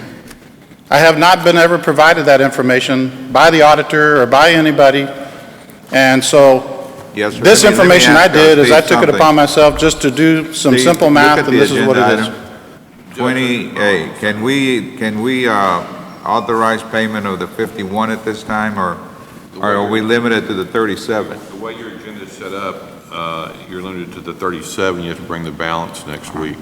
I have not been ever provided that information by the auditor or by anybody. And so Yes, sir. this Let me information I ask did is I Steve took it something. upon myself just to do some Steve, simple look math, at and the this is what it agenda is. item. 20A, can we authorize payment of the 51 at this time, or are we limited to the 37? The way your agenda is set up, you're limited to the 37. You have to bring the balance next week.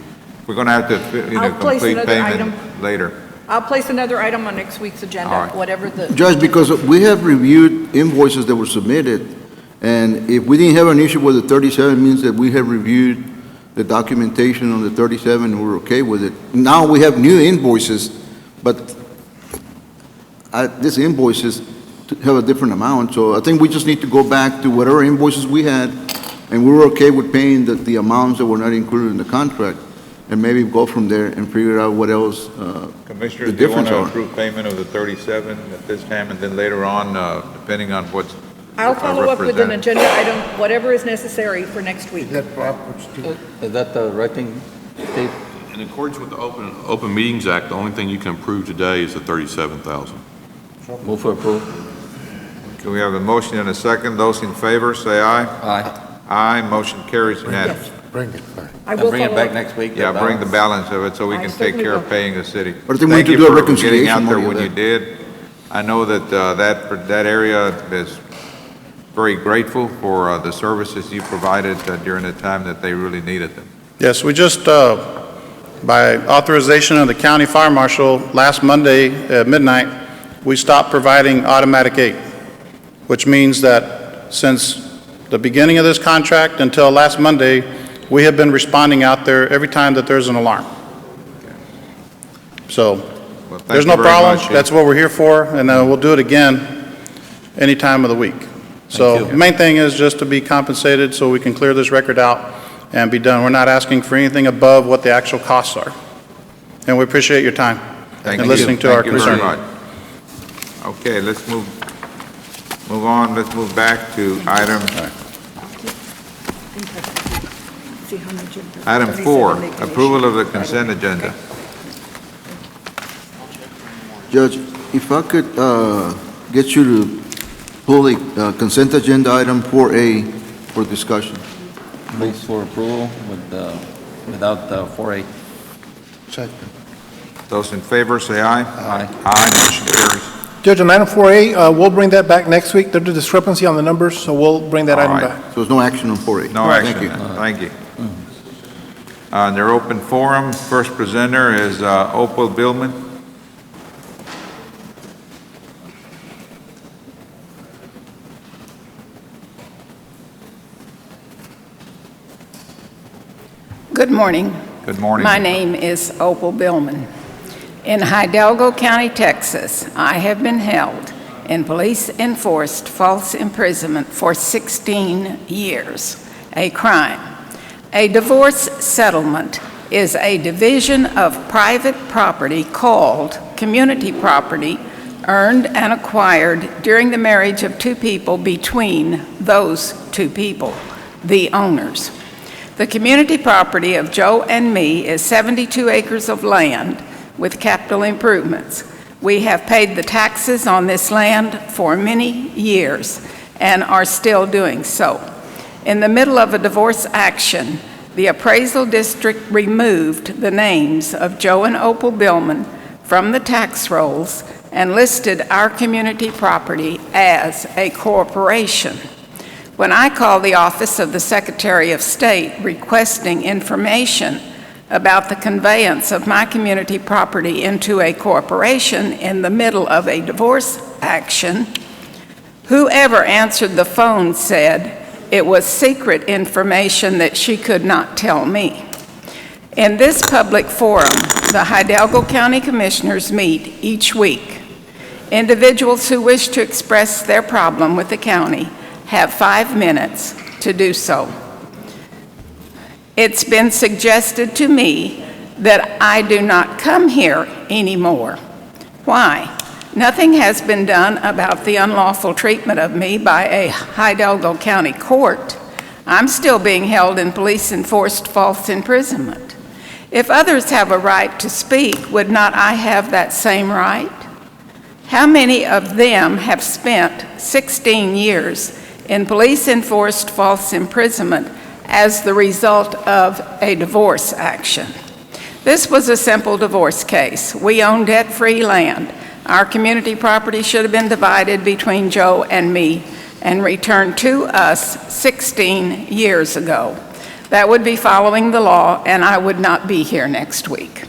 We're going to have to, I'll place complete another payment item. later. I'll place another item on next week's All agenda, right. whatever the. Judge, because we have reviewed invoices that were submitted, and if we didn't have an issue with the 37, it means that we have reviewed the documentation on the 37, and we're okay with it. Now we have new invoices, but these invoices have a different amount, so I think we just need to go back to whatever invoices we had, and we were okay with paying the amounts that were not included in the contract, and maybe go from there and figure out what else Commissioners, the do you want difference to are. approve payment of the 37 at this time, and then later on, depending on what's I'll follow up with an represented? agenda item, whatever is necessary for next week. Is that the right thing, Steve? In accordance with the Open Meetings Act, the only thing you can approve today is the 37,000. Move for approval. Okay, we have a motion and a second. Those in favor, say aye. Aye. Aye, motion carries unanimously. Bring it back. I will Bring it follow back up. next week. Yeah, bring the balance of it so we I can take certainly care of will. paying the city. But I think we Thank need to you do a for reconciliation getting out there money when of you that. did. I know that that area is very grateful for the services you provided during the time that they really needed them. Yes, we just, by authorization of the county fire marshal, last Monday at midnight, we stopped providing automatic aid, which means that since the beginning of this contract until last Monday, we have been responding out there every time that there's an alarm. So, Well, thank there's you no very problem. much. That's what we're here for, and we'll do it again any time of the week. So, the main thing is just to be compensated so we can clear this record out and be done. We're not asking for anything above what the actual costs are. And we appreciate your time Thank and you. listening to our Thank you very concern. much. Okay, let's move on. Let's move back to item 4, approval of the consent agenda. Judge, if I could get you to pull the consent agenda item 4A for discussion. Move for approval without 4A. Second. Those in favor, say aye. Aye. Aye, motion carries. Judge, on item 4A, we'll bring that back next week. There's a discrepancy on the numbers, so we'll bring that All item right. back. So there's no action on 4A? No Thank action. you. Thank you. Their open forum, first presenter is Opal Billman. Good morning. Good morning. My name is Opal Billman. In Hidalgo County, Texas, I have been held in police-enforced false imprisonment for 16 years, a crime. A divorce settlement is a division of private property called community property earned and acquired during the marriage of two people between those two people, the owners. The community property of Joe and me is 72 acres of land with capital improvements. We have paid the taxes on this land for many years and are still doing so. In the middle of a divorce action, the appraisal district removed the names of Joe and Opal Billman from the tax rolls and listed our community property as a corporation. When I called the Office of the Secretary of State requesting information about the conveyance of my community property into a corporation in the middle of a divorce action, whoever answered the phone said it was secret information that she could not tell me. In this public forum, the Hidalgo County Commissioners meet each week. Individuals who wish to express their problem with the county have 5 minutes to do so. It's been suggested to me that I do not come here anymore. Why? Nothing has been done about the unlawful treatment of me by a Hidalgo County court. I'm still being held in police-enforced false imprisonment. If others have a right to speak, would not I have that same right? How many of them have spent 16 years in police-enforced false imprisonment as the result of a divorce action? This was a simple divorce case. We own debt-free land. Our community property should have been divided between Joe and me and returned to us 16 years ago. That would be following the law, and I would not be here next week.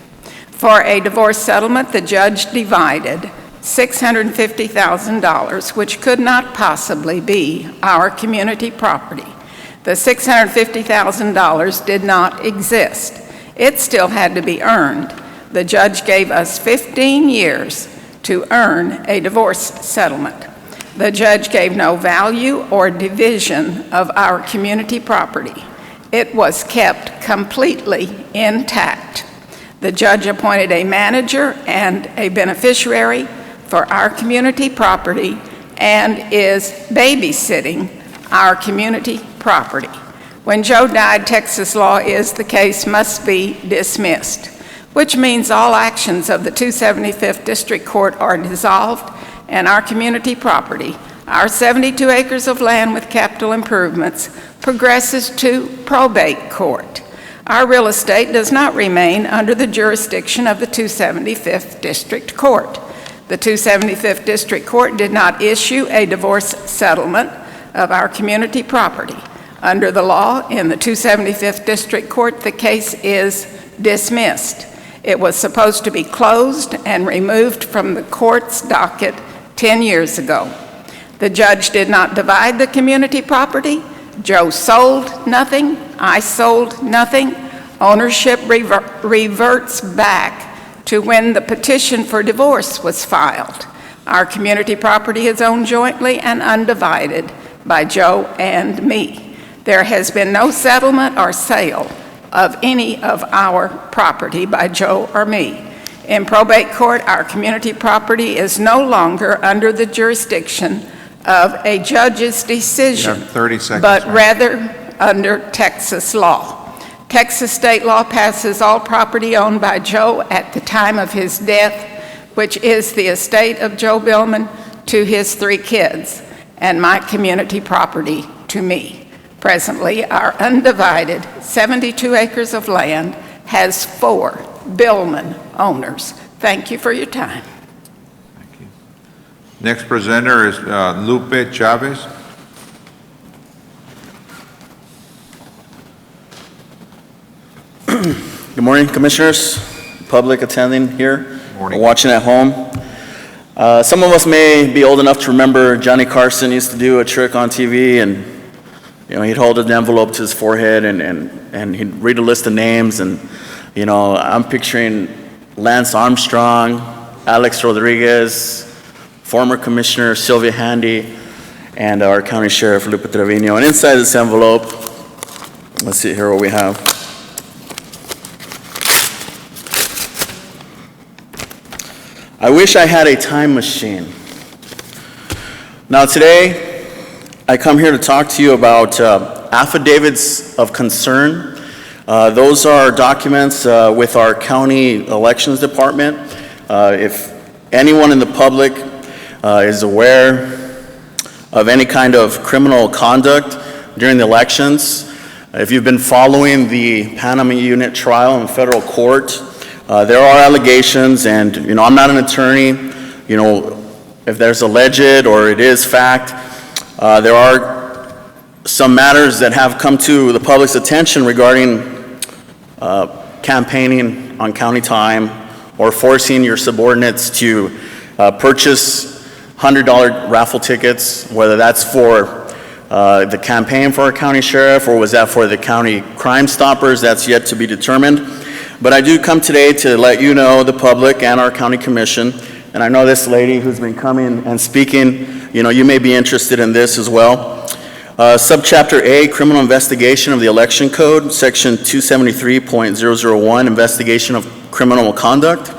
For a divorce settlement, the judge divided $650,000, which could not possibly be our community property. The $650,000 did not exist. It still had to be earned. The judge gave us 15 years to earn a divorce settlement. The judge gave no value or division of our community property. It was kept completely intact. The judge appointed a manager and a beneficiary for our community property and is babysitting our community property. When Joe died, Texas law is the case must be dismissed, which means all actions of the 275th District Court are dissolved and our community property, our 72 acres of land with capital improvements, progresses to probate court. Our real estate does not remain under the jurisdiction of the 275th District Court. The 275th District Court did not issue a divorce settlement of our community property. Under the law in the 275th District Court, the case is dismissed. It was supposed to be closed and removed from the court's docket 10 years ago. The judge did not divide the community property. Joe sold nothing. I sold nothing. Ownership reverts back to when the petition for divorce was filed. Our community property is owned jointly and undivided by Joe and me. There has been no settlement or sale of any of our property by Joe or me. In probate court, our community property is no longer under the jurisdiction of a judge's decision, You have 30 seconds, but ma'am. rather under Texas law. Texas state law passes all property owned by Joe at the time of his death, which is the estate of Joe Billman, to his 3 kids, and my community property to me. Presently, our undivided 72 acres of land has 4 Billman owners. Thank you for your time. Next presenter is Lupe Chavez. Good morning, Commissioners, public attending here, Morning. watching at home. Some of us may be old enough to remember Johnny Carson used to do a trick on TV, and he'd hold an envelope to his forehead and he'd read a list of names. And, I'm picturing Lance Armstrong, Alex Rodriguez, former Commissioner Sylvia Handy, and our County Sheriff Lupe Trevino. And inside this envelope, let's see here what we have. I wish I had a time machine. Now today, I come here to talk to you about affidavits of concern. Those are documents with our county elections department. If anyone in the public is aware of any kind of criminal conduct during the elections, if you've been following the Panama Unit trial in federal court, there are allegations, and I'm not an attorney. If there's alleged or it is fact, there are some matters that have come to the public's attention regarding campaigning on county time or forcing your subordinates to purchase $100 raffle tickets, whether that's for the campaign for our county sheriff or was that for the county Crime Stoppers. That's yet to be determined. But I do come today to let you know, the public and our county commission, and I know this lady who's been coming and speaking, you may be interested in this as well. Subchapter A, Criminal Investigation of the Election Code, Section 273.001, Investigation of Criminal Conduct.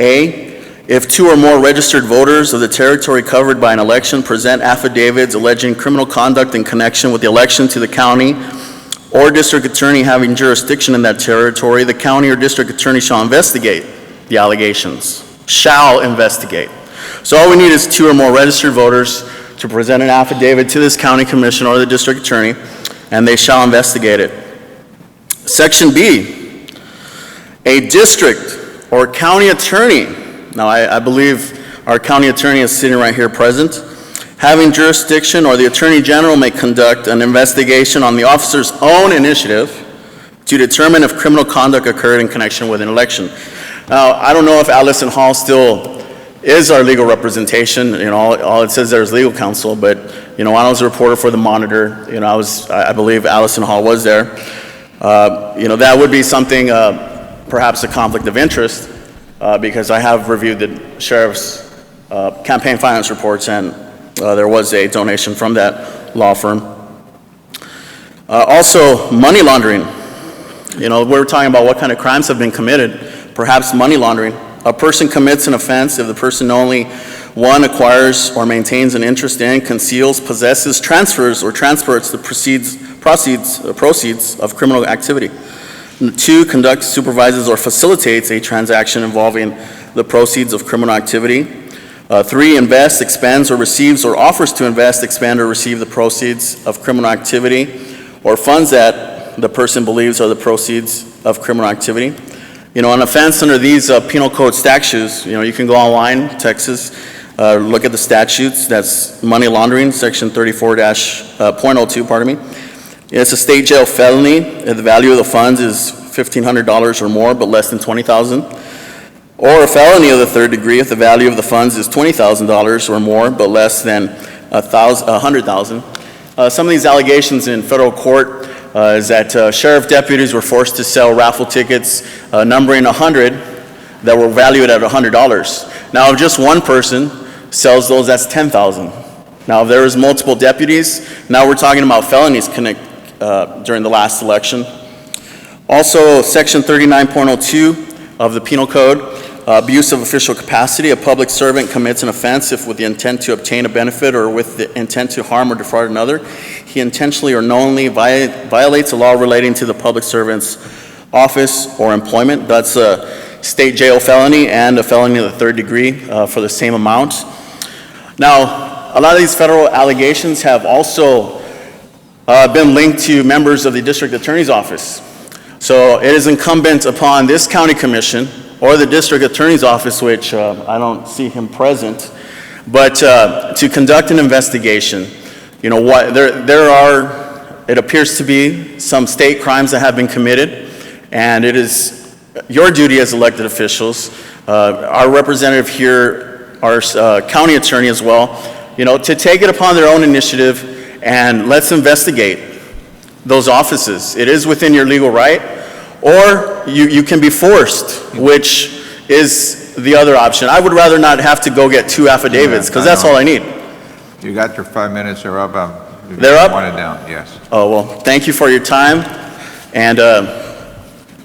A, if two or more registered voters of the territory covered by an election present affidavits alleging criminal conduct in connection with the election to the county or district attorney having jurisdiction in that territory, the county or district attorney shall investigate the allegations. Shall investigate. So all we need is two or more registered voters to present an affidavit to this county commission or the district attorney, and they shall investigate it. Section B, a district or county attorney, now I believe our county attorney is sitting right here present, having jurisdiction or the Attorney General may conduct an investigation on the officer's own initiative to determine if criminal conduct occurred in connection with an election. Now, I don't know if Allison Hall still is our legal representation. All it says there is legal counsel, but, when I was a reporter for the Monitor, I believe Allison Hall was there. That would be something, perhaps a conflict of interest, because I have reviewed the sheriff's campaign finance reports, and there was a donation from that law firm. Also, money laundering. We're talking about what kind of crimes have been committed, perhaps money laundering. A person commits an offense if the person only, one, acquires or maintains an interest in, conceals, possesses, transfers, or transports the proceeds of criminal activity. Two, conducts, supervises, or facilitates a transaction involving the proceeds of criminal activity. Three, invests, expends, or receives, or offers to invest, expend, or receive the proceeds of criminal activity, or funds that the person believes are the proceeds of criminal activity. An offense under these penal code statutes, you can go online, Texas, look at the statutes. That's money laundering, section 34-.02, pardon me. It's a state jail felony if the value of the funds is $1,500 or more, but less than $20,000. Or a felony of the third degree if the value of the funds is $20,000 or more, but less than $100,000. Some of these allegations in federal court is that sheriff deputies were forced to sell raffle tickets numbering 100 that were valued at $100. Now, if just one person sells those, that's $10,000. Now, if there was multiple deputies, now we're talking about felonies during the last election. Also, section 39.02 of the penal code, abuse of official capacity. A public servant commits an offense if with the intent to obtain a benefit or with the intent to harm or defraud another, he intentionally or knowingly violates a law relating to the public servant's office or employment. That's a state jail felony and a felony of the third degree for the same amount. Now, a lot of these federal allegations have also been linked to members of the district attorney's office. So it is incumbent upon this county commission or the district attorney's office, which I don't see him present, but to conduct an investigation. It appears to be some state crimes that have been committed, and it is your duty as elected officials, our representative here, our county attorney as well, to take it upon their own initiative and let's investigate. those offices. It is within your legal right, or you can be forced, which is the other option. I would rather not have to go get 2 affidavits, because that's all I need. You got your 5 minutes, they're up. They're up? One it down, yes. Oh, well, thank you for your time, and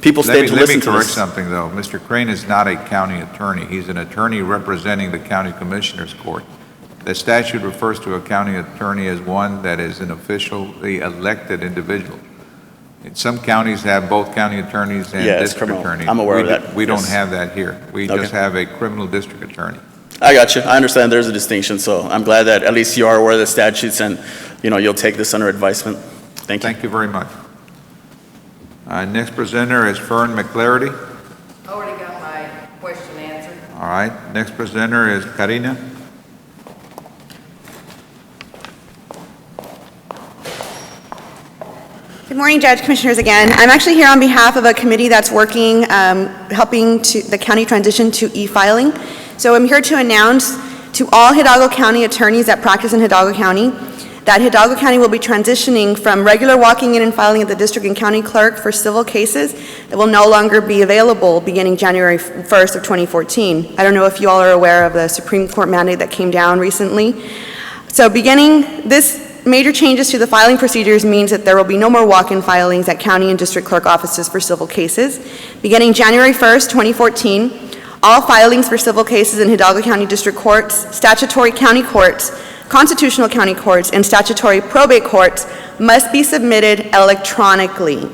people stayed to Let listen me to correct this. something, though. Mr. Crane is not a county attorney. He's an attorney representing the county commissioners court. The statute refers to a county attorney as one that is an officially elected individual. And some counties have both county attorneys and Yeah, it's district criminal. attorneys. I'm aware of that, We don't yes. have that here. We Okay. just have a criminal district attorney. I got you. I understand there's a distinction, so I'm glad that at least you are aware of the statutes and, you'll take this under advisement. Thank you. Thank you very much. Next presenter is Fern McClarity. I already got my question answered. All right. Next presenter is Karina. Good morning, Judge, Commissioners again. I'm actually here on behalf of a committee that's working, helping the county transition to e-filing. So I'm here to announce to all Hidalgo County attorneys that practice in Hidalgo County that Hidalgo County will be transitioning from regular walking in and filing at the district and county clerk for civil cases that will no longer be available beginning January 1st of 2014. I don't know if you all are aware of the Supreme Court mandate that came down recently. So beginning this major changes to the filing procedures means that there will be no more walk-in filings at county and district clerk offices for civil cases. Beginning January 1st, 2014, all filings for civil cases in Hidalgo County District Courts, statutory county courts, constitutional county courts, and statutory probate courts must be submitted electronically.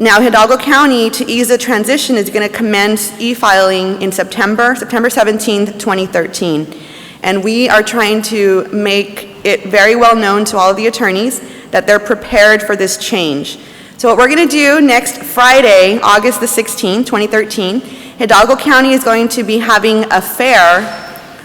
Now, Hidalgo County, to ease the transition, is going to commence e-filing in September 17th, 2013. And we are trying to make it very well known to all of the attorneys that they're prepared for this change. So what we're going to do next Friday, August the 16th, 2013, Hidalgo County is going to be having a fair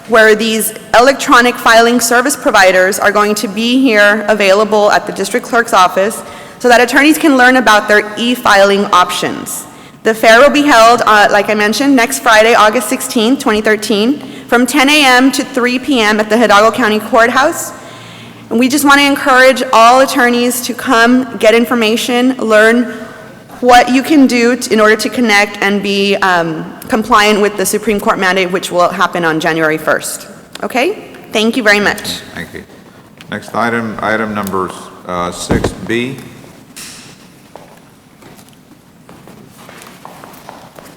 where these electronic filing service providers are going to be here available at the district clerk's office so that attorneys can learn about their e-filing options. The fair will be held, like I mentioned, next Friday, August 16th, 2013, from 10 a.m. to 3 p.m. at the Hidalgo County Courthouse. And we just want to encourage all attorneys to come, get information, learn what you can do in order to connect and be compliant with the Supreme Court mandate, which will happen on January 1st. Okay? Thank you very much. Thank you. Next item, item number 6B.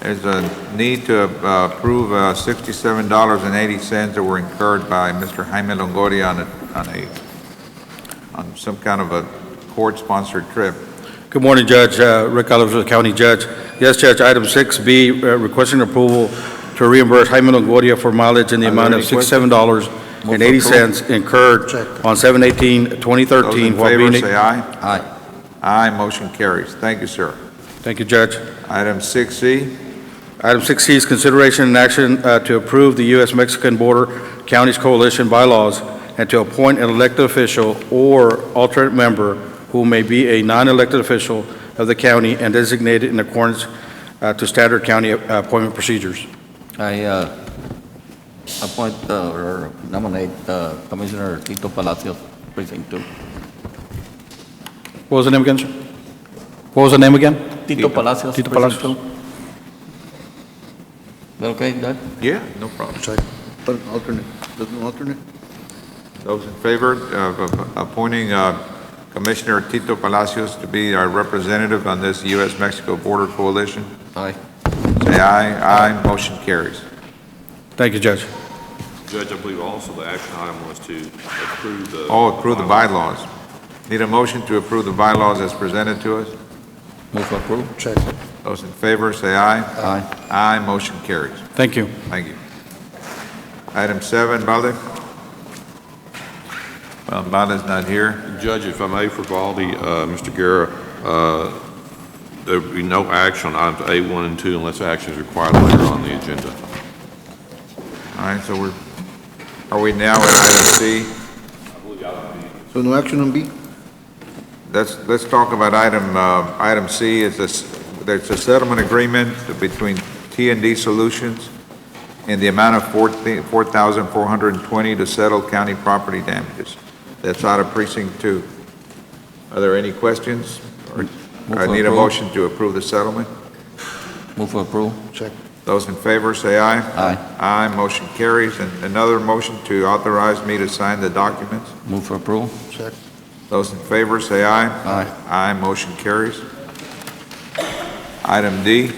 There's a need to approve $67.80 that were incurred by Mr. Jaime Longoria on some kind of a court-sponsored trip. Good morning, Judge. Rick Oliver, County Judge. Yes, Judge, item 6B, requesting approval to reimburse Jaime Longoria for mileage in the amount of $67.80 incurred on 7/18/2013. Those in favor, say aye. Aye. Aye, motion carries. Thank you, sir. Thank you, Judge. Item 6C. Item 6C is consideration and action to approve the U.S.-Mexican Border Counties Coalition bylaws and to appoint an elected official or alternate member who may be a non-elected official of the county and designated in accordance to standard county appointment procedures. I appoint or nominate Commissioner Tito Palacios, Precinct 2. What was the name again, sir? What was the name again? Tito Palacios. Tito Precinct Palacios. 2. Is that okay, Doug? Yeah, no problem. Alternate, doesn't alternate? Those in favor of appointing Commissioner Tito Palacios to be our representative on this U.S.-Mexico Border Coalition? Aye. Say aye. Aye. Motion carries. Thank you, Judge. Judge, I believe also the action item was to approve the... Oh, approve the bylaws. Need a motion to approve the bylaws as presented to us? Move to approve. Check. Those in favor, say aye. Aye. Aye. Motion carries. Thank you. Thank you. Item 7, Valde. Well, Valde's not here. Judge, if I may, for Valdi, Mr. Guerra, there will be no action on items A1 and 2 unless action is required later on the agenda. All right, so are we now at item C? So no action on B? Let's talk about item C. There's a settlement agreement between T&D Solutions in the amount of $4,420 to settle county property damages. That's out of Precinct 2. Are there any questions? Or I for need a approval. motion to approve the settlement. Move for approval. Check. Those in favor say aye. Aye. Aye, motion carries. And another motion to authorize me to sign the documents. Move for approval. Check. Those in favor say aye. Aye. Aye, motion carries. Item D.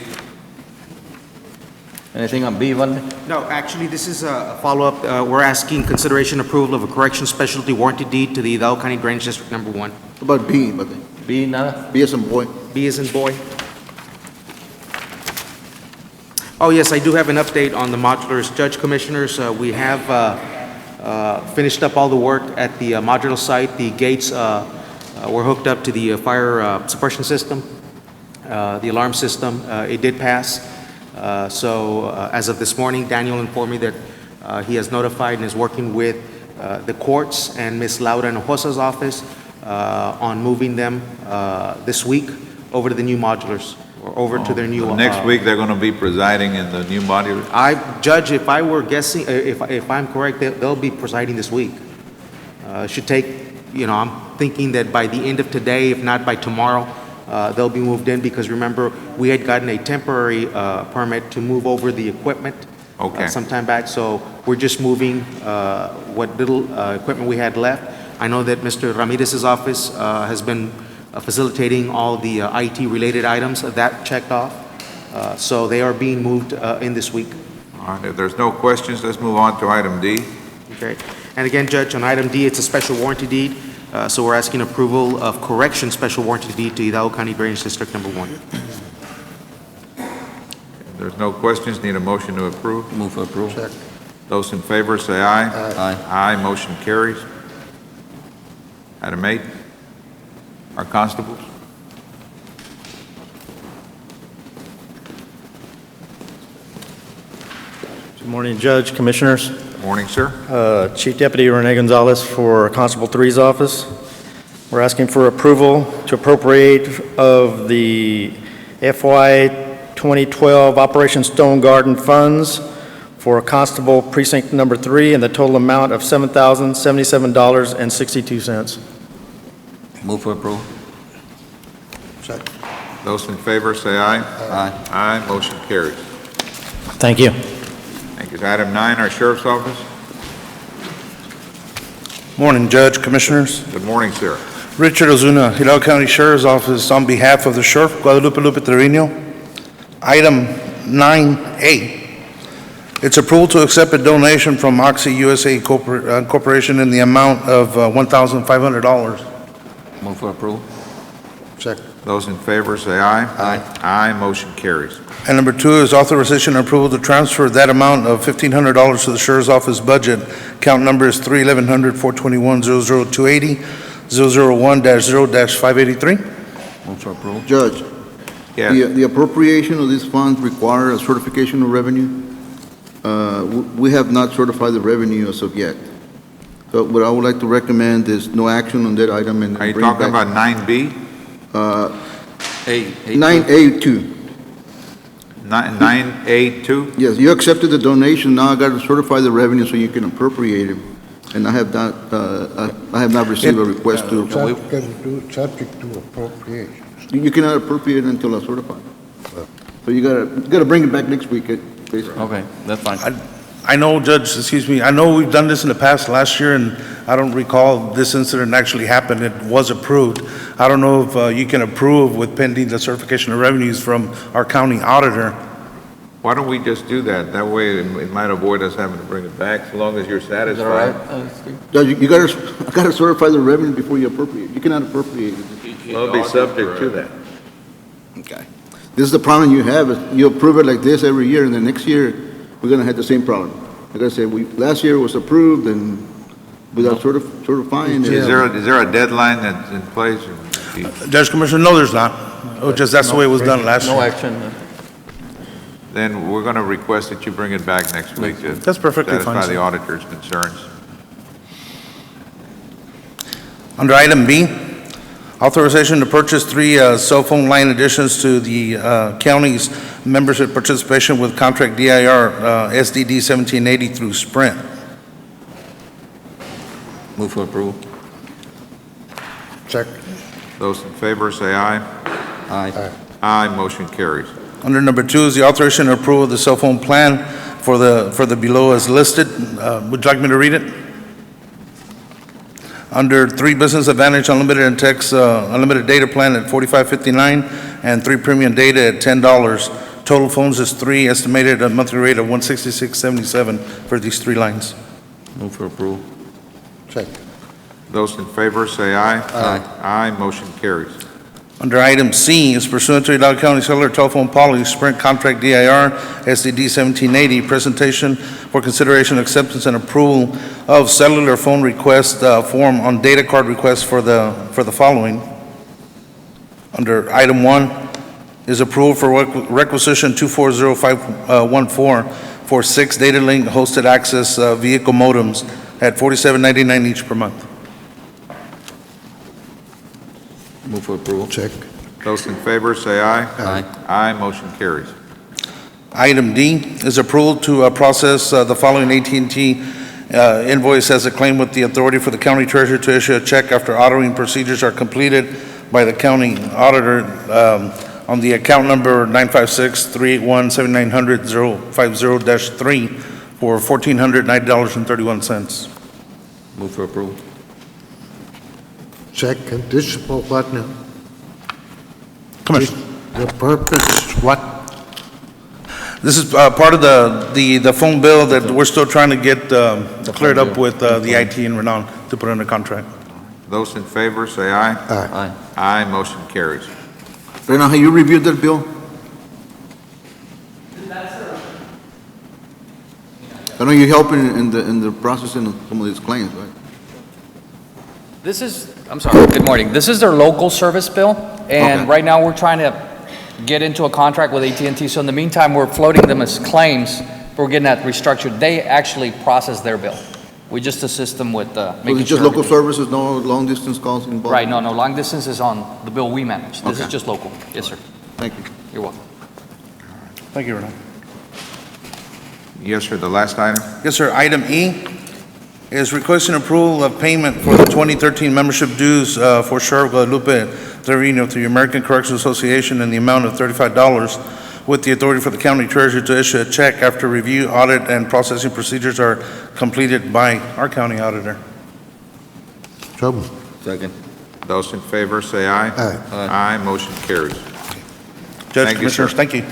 Anything on B, Valde? No, actually, this is a follow-up. We're asking consideration approval of a correction specialty warranty deed to the Hidalgo County Drainage District Number 1. What about B, but B, nada? B as in boy? B as in boy. Oh, yes, I do have an update on the modulars. Judge Commissioners, we have finished up all the work at the modular site. The gates were hooked up to the fire suppression system, the alarm system. It did pass. So as of this morning, Daniel informed me that he has notified and is working with the courts and Ms. Laura Hinojosa's office on moving them this week over to the new modulars, or over to their new... Next week, they're going to be presiding in the new modular? Judge, if I were guessing, if I'm correct, they'll be presiding this week. Should take, I'm thinking that by the end of today, if not by tomorrow, they'll be moved in, because remember, we had gotten a temporary permit to move over the equipment some time back, so we're just moving what little equipment we had left. I know that Mr. Ramirez's office has been facilitating all the IT-related items that checked off, so they are being moved in this week. All right, if there's no questions, let's move on to item D. Okay, and again, Judge, on item D, it's a special warranty deed. So we're asking approval of correction special warranty deed to Hidalgo County Drainage District Number 1. If there's no questions, need a motion to approve. Move for approval. Check. Those in favor say aye. Aye. Aye, motion carries. Item 8, our constables. Good morning, Judge, Commissioners. Morning, sir. Chief Deputy Rene Gonzalez for Constable 3's office. We're asking for approval to appropriate of the FY 2012 Operation Stone Garden funds for Constable Precinct Number 3 in the total amount of $7,077.62. Move for approval. Check. Those in favor say aye. Aye. Aye, motion carries. Thank you. Thank you. Item 9, our sheriff's office. Morning, Judge, Commissioners. Good morning, sir. Richard Ozuna, Hidalgo County Sheriff's Office, on behalf of the Sheriff Guadalupe Lupe Trevino. Item 9A. It's approval to accept a donation from Oxy USA Corporation in the amount of $1,500. Move for approval. Check. Those in favor say aye. Aye. Aye, motion carries. And number 2 is authorization and approval to transfer that amount of $1,500 to the Sheriff's Office budget. Count number is 31100-421-00280, 001-0-583. Move for approval. Judge, the appropriation of these funds require a certification of revenue. We have not certified the revenue as of yet. So what I would like to recommend is no action on that item and Are you bring talking back- about 9B? 9A2. 9A2? Yes, you accepted the donation, now I got to certify the revenue so you can appropriate it. And I have not received a request to. Subject to appropriation. You cannot appropriate until I certify. So you gotta bring it back next week, basically. Okay, that's fine. I know, Judge, excuse me, I know we've done this in the past last year, and I don't recall this incident actually happened. It was approved. I don't know if you can approve with pending the certification of revenues from our county auditor. Why don't we just do that? That way it might avoid us having to bring it back, as long as you're satisfied. Judge, I gotta certify the revenue before you appropriate. You cannot appropriate it. We'll be subject to that. Okay. This is the problem you have, is you approve it like this every year, and the next year, we're gonna have the same problem. Like I said, last year was approved, and without certifying it. Is there a deadline that's in place? Judge Commissioner, no, there's not. Oh, just that's the way it was done last year. No action. Then we're going to request that you bring it back next week to That's perfectly fine, satisfy sir. the auditor's concerns. Under item B, authorization to purchase 3 cell phone line additions to the county's membership participation with contract DIR SDD 1780 through Sprint. Move for approval. Check. Those in favor say aye. Aye. Aye, motion carries. Under number 2 is the authorization and approval of the cell phone plan for the below as listed. Would you like me to read it? Under 3, Business Advantage Unlimited and Text Unlimited Data Plan at $45.59 and 3 Premium Data at $10. Total phones is 3, estimated a monthly rate of $166.77 for these 3 lines. Move for approval. Check. Those in favor say aye. Aye. Aye, motion carries. Under item C is pursuant to Hidalgo County Cellular Telephone Policy, Sprint Contract DIR, SDD 1780, presentation for consideration, acceptance, and approval of cellular phone request form on data card requests for the following. Under item 1 is approval for requisition 240514 for 6 data link hosted access vehicle modems at $47.99 each per month. Move for approval. Check. Those in favor say aye. Aye. Aye, motion carries. Item D is approval to process the following AT&T invoice as a claim with the authority for the county treasurer to issue a check after auditing procedures are completed by the county auditor on the account number 956-381-7900-050-3 for $1,490.31. Move for approval. Check. And this is for what now? Commissioner. The purpose, what? This is part of the phone bill that we're still trying to get cleared up with the IT and Renan to put under contract. Those in favor say aye. Aye. Aye, motion carries. Renan, have you reviewed that bill? I know you're helping in the processing of some of these claims, right? This is, I'm sorry, good morning. This is their local service bill, and Okay. right now we're trying to get into a contract with AT&T. So in the meantime, we're floating them as claims, but we're getting that restructured. They actually process their bill. We just assist them with So making it's just sure local everything- services, no long-distance calls involved? Right, no, long distance is on the bill we manage. This is Okay. just local. Yes, sir. Thank you. You're welcome. Thank you, Renan. Yes, sir, the last item? Yes, sir. Item E is requesting approval of payment for the 2013 membership dues for Sheriff Guadalupe Trevino through the American Correctional Association in the amount of $35, with the authority for the county treasurer to issue a check after review, audit, and processing procedures are completed by our county auditor. So moved. Second. Those in favor say aye. Aye. Aye, motion carries. Judge, Thank you, sir. Commissioners, thank you.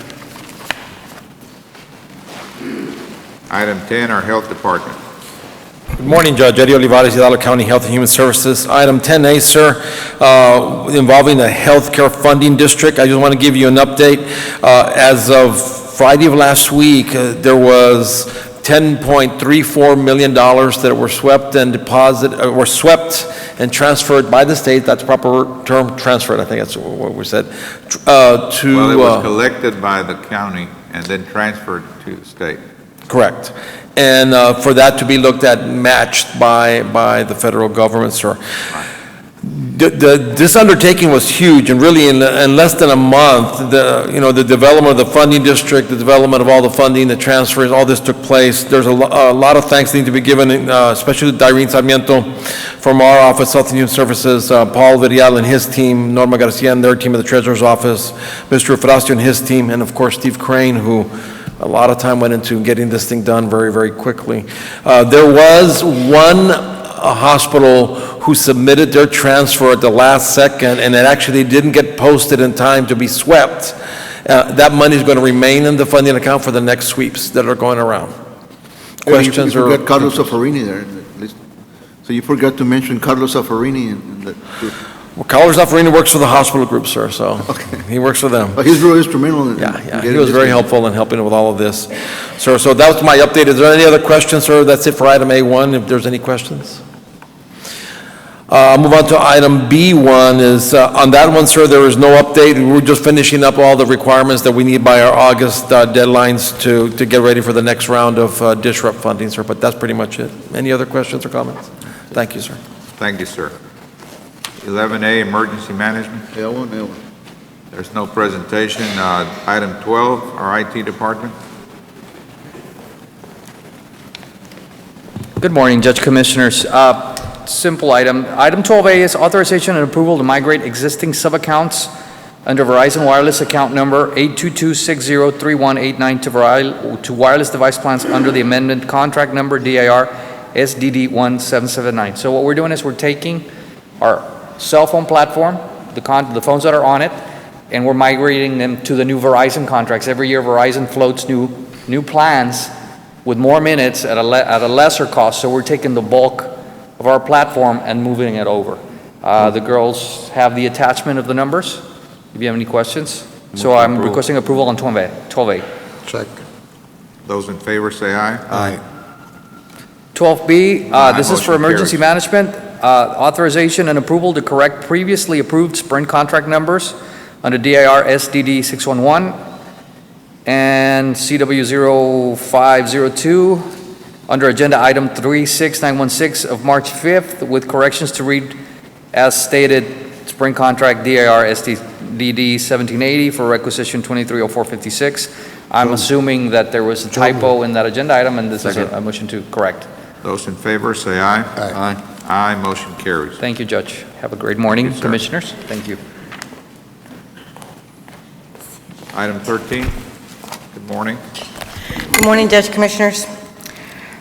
Item 10, our Health Department. Good morning, Judge. Eddie Olivares, Hidalgo County Health and Human Services. Item 10A, sir, involving the healthcare funding district. I just want to give you an update. As of Friday of last week, there was $10.34 million that were swept and transferred by the state. That's proper term, transferred. I think that's what we said. Well, it was collected by the county and then transferred to the state. Correct. And for that to be looked at, matched by the federal government, sir. This undertaking was huge, and really in less than a month, the development of the funding district, the development of all the funding, the transfers, all this took place. There's a lot of thanks need to be given, especially to Irene Sarmiento from our office, Health and Human Services, Paul Virial and his team, Norma Garcia and their team at the Treasurer's Office, Mr. Frasio and his team, and of course Steve Crane, who a lot of time went into getting this thing done very, very quickly. There was one hospital who submitted their transfer at the last second, and it actually didn't get posted in time to be swept. That money is going to remain in the funding account for the next sweeps that are going around. Questions You or? forgot Carlos Zaffarini there. At least. So you forgot to mention Carlos Zaffarini in that group. Well, Carlos Zaffarini works for the hospital group, sir, so he works for them. But he's really instrumental in Yeah, getting he was this very done. helpful in helping with all of this. Sir, so that was my update. Is there any other questions, sir? That's it for item A1, if there's any questions. I'll move on to item B1 is, on that one, sir, there is no update. We're just finishing up all the requirements that we need by our August deadlines to get ready for the next round of disrupt funding, sir, but that's pretty much it. Any other questions or comments? Thank you, sir. Thank you, sir. 11A, Emergency Management. L1. There's no presentation. Item 12, our IT Department. Good morning, Judge Commissioners. simple item. Item 12A is authorization and approval to migrate existing sub-accounts under Verizon Wireless account number 822603189 to wireless device plans under the amendment contract number DIR SDD 1779. So what we're doing is we're taking our cell phone platform, the phones that are on it, and we're migrating them to the new Verizon contracts. Every year Verizon floats new plans with more minutes at a lesser cost, so we're taking the bulk of our platform and moving it over. The girls have the attachment of the numbers, if you have any questions. So I'm requesting approval on 12A. Check. Those in favor say aye. Aye. 12B, this is for Motion emergency carries. management, authorization and approval to correct previously approved Sprint contract numbers under DIR SDD 611 and CW 0502 under agenda item 36916 of March 5th with corrections to read as stated Sprint contract DIR SDD 1780 for requisition 230456. I'm assuming that there was a typo in that agenda item, and this is a motion to correct. Those in favor say aye. Aye. Aye, motion carries. Thank you, Judge. Have a great morning, Thank you, sir. Commissioners. Thank you. Item 13, good morning. Good morning, Judge Commissioners.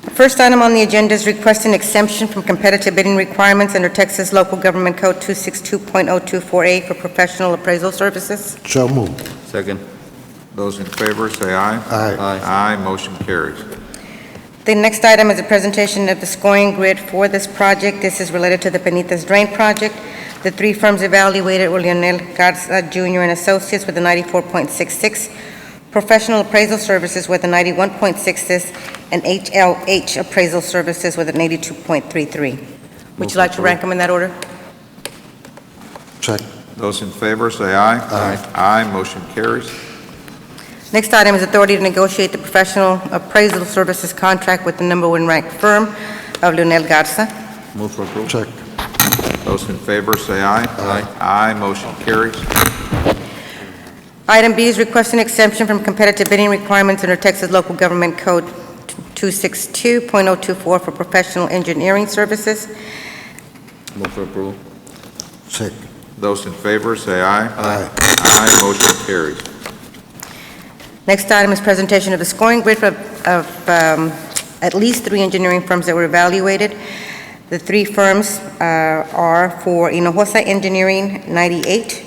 The first item on the agenda is requesting exemption from competitive bidding requirements under Texas Local Government Code 262.024A for professional appraisal services. So moved. Second. Those in favor say aye. Aye. Aye, motion carries. The next item is a presentation of the scoring grid for this project. This is related to the Penitas Drain Project. The three firms evaluated were Leonel Garza Jr. and Associates with a 94.66, Professional Appraisal Services with a 91.66, and HLH Appraisal Services with an 82.33. Would you like to rank them in that order? Check. Those in favor say aye. Aye. Aye, motion carries. Next item is authority to negotiate the professional appraisal services contract with the number one ranked firm of Leonel Garza. Move for approval. Check. Those in favor say aye. Aye. Aye, motion carries. Item B is requesting exemption from competitive bidding requirements under Texas Local Government Code 262.024 for professional engineering services. Move for approval. Check. Those in favor say aye. Aye. Aye, motion carries. Next item is presentation of the scoring grid of at least three engineering firms that were evaluated. The three firms are for Hinojosa Engineering, 98,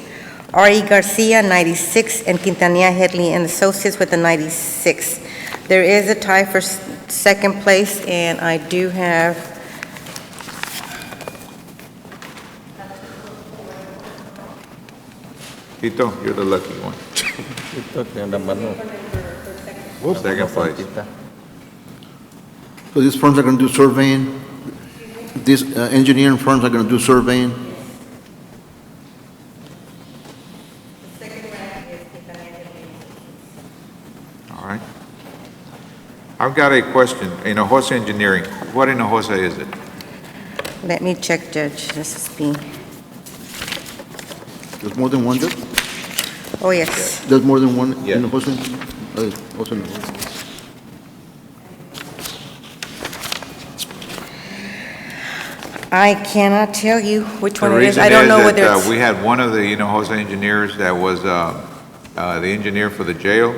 R.E. Garcia, 96, and Quintanilla Headley and Associates with a 96. There is a tie for second place, and I do have Tito, you're the lucky one. Second place. So these firms are going to do surveying? These engineering firms are going to do surveying? All right. I've got a question. Hinojosa Engineering, what Hinojosa is it? Let me check, Judge. This is B. There's more than one there? Oh, yes. There's more than one Yes. Hinojosa? Also no. I cannot tell you which The one it is. reason I don't is know that, whether it's... we had one of the Hinojosa engineers that was the engineer for the jail.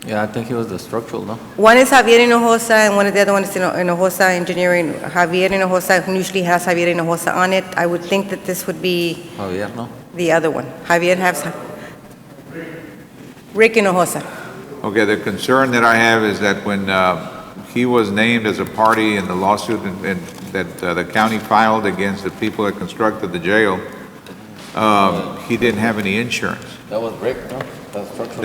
Yeah, I think he was the structural, no? One is Javier Hinojosa, and one of the other one is Hinojosa Engineering. Javier Hinojosa usually has Javier Hinojosa on it. I would think that this would be Javier, no? the other one. Javier has... Rick Hinojosa. Okay, the concern that I have is that when he was named as a party in the lawsuit and that the county filed against the people that constructed the jail, he didn't have any insurance. That was Rick, no? That was structural.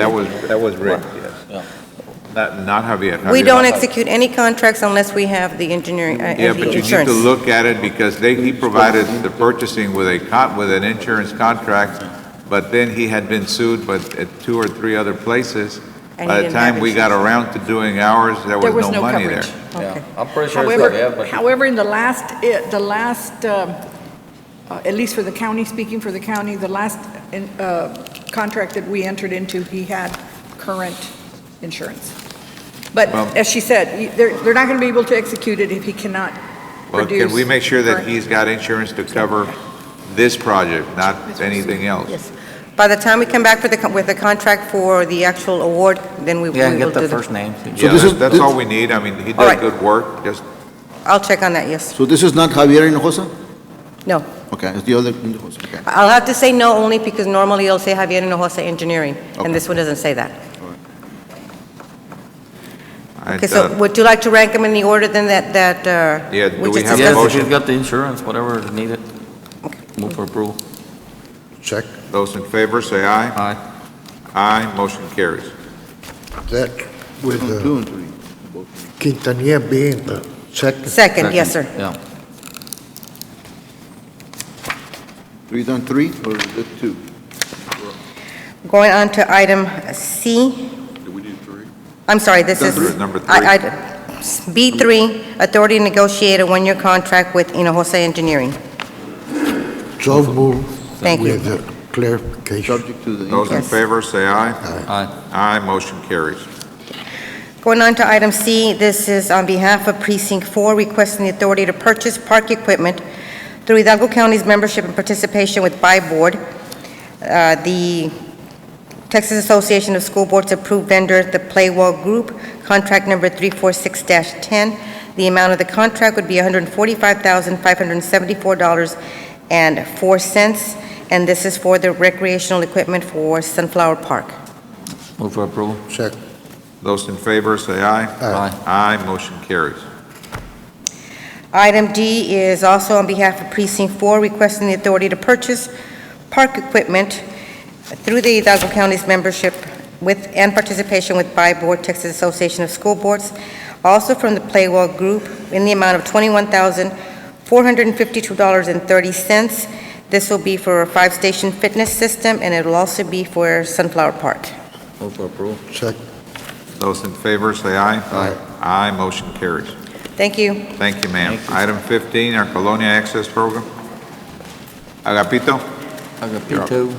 That was Rick, yes. Yeah. Not Javier. We Javier- don't execute any contracts unless we have the engineering, Yeah, and but the you need insurance. to look at it because he provided the purchasing with an insurance contract, but then he had been sued at 2 or 3 other places. And By he the didn't have time we got around to doing ours, there was no money there. Okay. Yeah, I'm pretty sure it's Javier, but... However, in the last, at least for the county, speaking for the county, the last contract that we entered into, he had current insurance. But Well- as she said, they're not going to be able to execute it if he cannot Well, produce. can we make sure that current- he's got insurance to cover this project, not anything else? Yes. By the time we come back with the contract for the actual award, then we will do the... name. Yeah, this is- that's all we need. I mean, he All does right. good work, just, I'll check on that, yes. So this is not Javier Hinojosa? No. Okay, it's the other Hinojosa, okay. I'll have to say no only because normally it'll say Javier Hinojosa Engineering, Okay. and this one doesn't say that. I'd, Okay, so would you like to rank them in the order then that Yeah, do we just have a discussed? motion? He's got the insurance, whatever is needed. Move for approval. Check. Those in favor, say aye. Aye. Aye, motion carries. That with Two and three. Quintanilla being the second. Second, yes, sir. Yeah. 3 done 3, or is it 2? Going on to item C. Did we do 3? I'm sorry, this is... Number three. B3, authority to negotiate a one-year contract with Hinojosa Engineering. So move. Thank you. With the clarification. Subject to the... Those in Yes. favor, say aye. Aye. Aye, motion carries. Going on to item C, this is on behalf of Precinct 4, requesting the authority to purchase park equipment through Hidalgo County's membership and participation with Buy Board. The Texas Association of School Boards approved vendor, the Playwall Group, contract number 346-10. The amount of the contract would be $145,574.04, and this is for the recreational equipment for Sunflower Park. Move for approval. Check. Those in favor, say aye. Aye. Aye, motion carries. Item D is also on behalf of Precinct 4, requesting the authority to purchase park equipment through the Hidalgo County's membership with and participation with Buy Board, Texas Association of School Boards, also from the Playwall Group, in the amount of $21,452.30. This will be for a 5-station fitness system, and it will also be for Sunflower Park. Move for approval. Check. Those in favor, say aye. Aye. Aye, motion carries. Thank you. Thank you, ma'am. Item 15, our Colonia Access Program. Agapito? Agapito.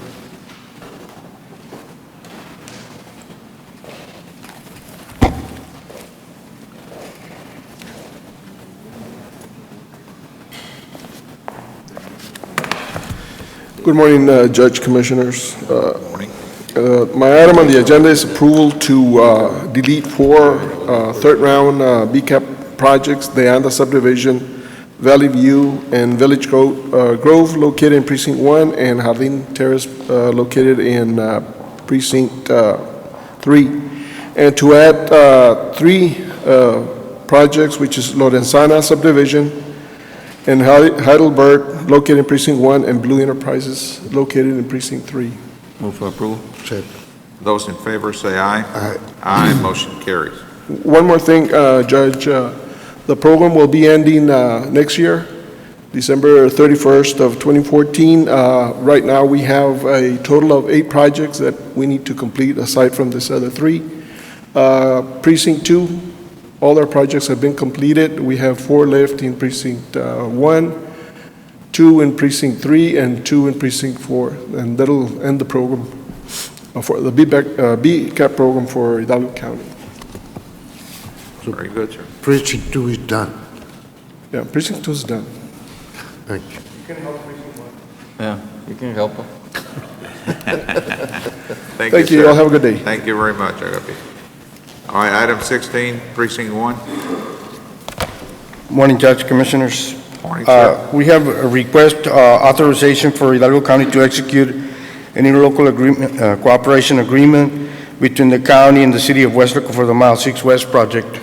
Good morning, Judge Commissioners. Morning. My item on the agenda is approval to delete 4 third-round BCAP projects, the Anda subdivision, Valley View, and Village Grove located in Precinct 1, and Jardín Terrace located in Precinct 3. And to add 3 projects, which is Lorenzana subdivision, and Heidelberg located in Precinct 1, and Blue Enterprises located in Precinct 3. Move for approval. Check. Those in favor, say aye. Aye. Aye, motion carries. One more thing, Judge, the program will be ending next year, December 31st of 2014. Right now, we have a total of 8 projects that we need to complete aside from this other 3. Precinct 2, all our projects have been completed. We have 4 left in Precinct 1, 2 in Precinct 3, and 2 in Precinct 4. And that'll end the program for the BCAP program for Hidalgo County. Very good, sir. Precinct 2 is done. Yeah, Precinct 2 is done. Thank you. Yeah, you can help him. Thank you. sir. Y'all have a good day. Thank you very much, Agapito. All right, item 16, Precinct 1. Morning, Judge, Commissioners. Morning, sir. We have a request authorization for Hidalgo County to execute an interlocal agreement, cooperation agreement between the county and the city of Westlaco for the Mile 6 West project.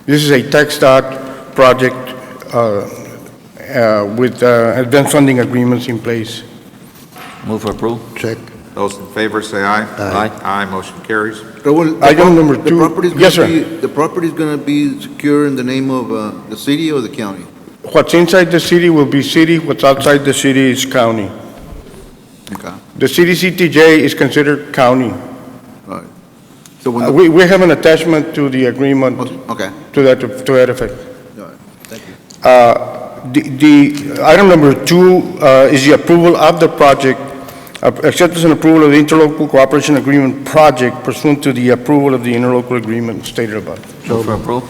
This is a TxDOT project with advanced funding agreements in place. Move for approval. Check. Those in favor, say aye. Aye. Aye, motion carries. Item number 2. Yes, sir. The property is going to be secure in the name of the city or the county? What's inside the city will be city, what's outside the city is county. Okay. The city CTJ is considered county. All right. So when the... We have an attachment to the agreement Okay. to that effect. All right. Thank you. The item number 2 is the approval of the project, acceptance and approval of the interlocal cooperation agreement project pursuant to the approval of the interlocal agreement stated above. Move for approval.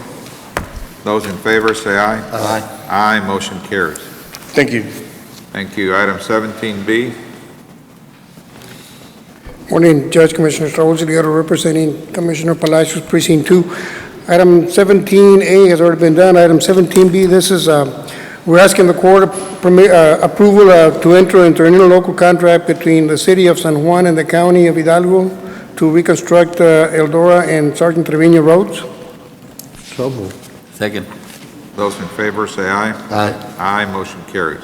Those in favor, say aye. Aye. Aye, motion carries. Thank you. Thank you. Item 17B. Morning, Judge, Commissioners. Raul Ziliero representing Commissioner Palacios, Precinct 2. Item 17A has already been done. Item 17B, this is, we're asking the court approval to enter into an interlocal contract between the City of San Juan and the County of Hidalgo to reconstruct Eldora and Sergeant Trevino roads. So moved. Second. Those in favor, say aye. Aye. Aye, motion carries.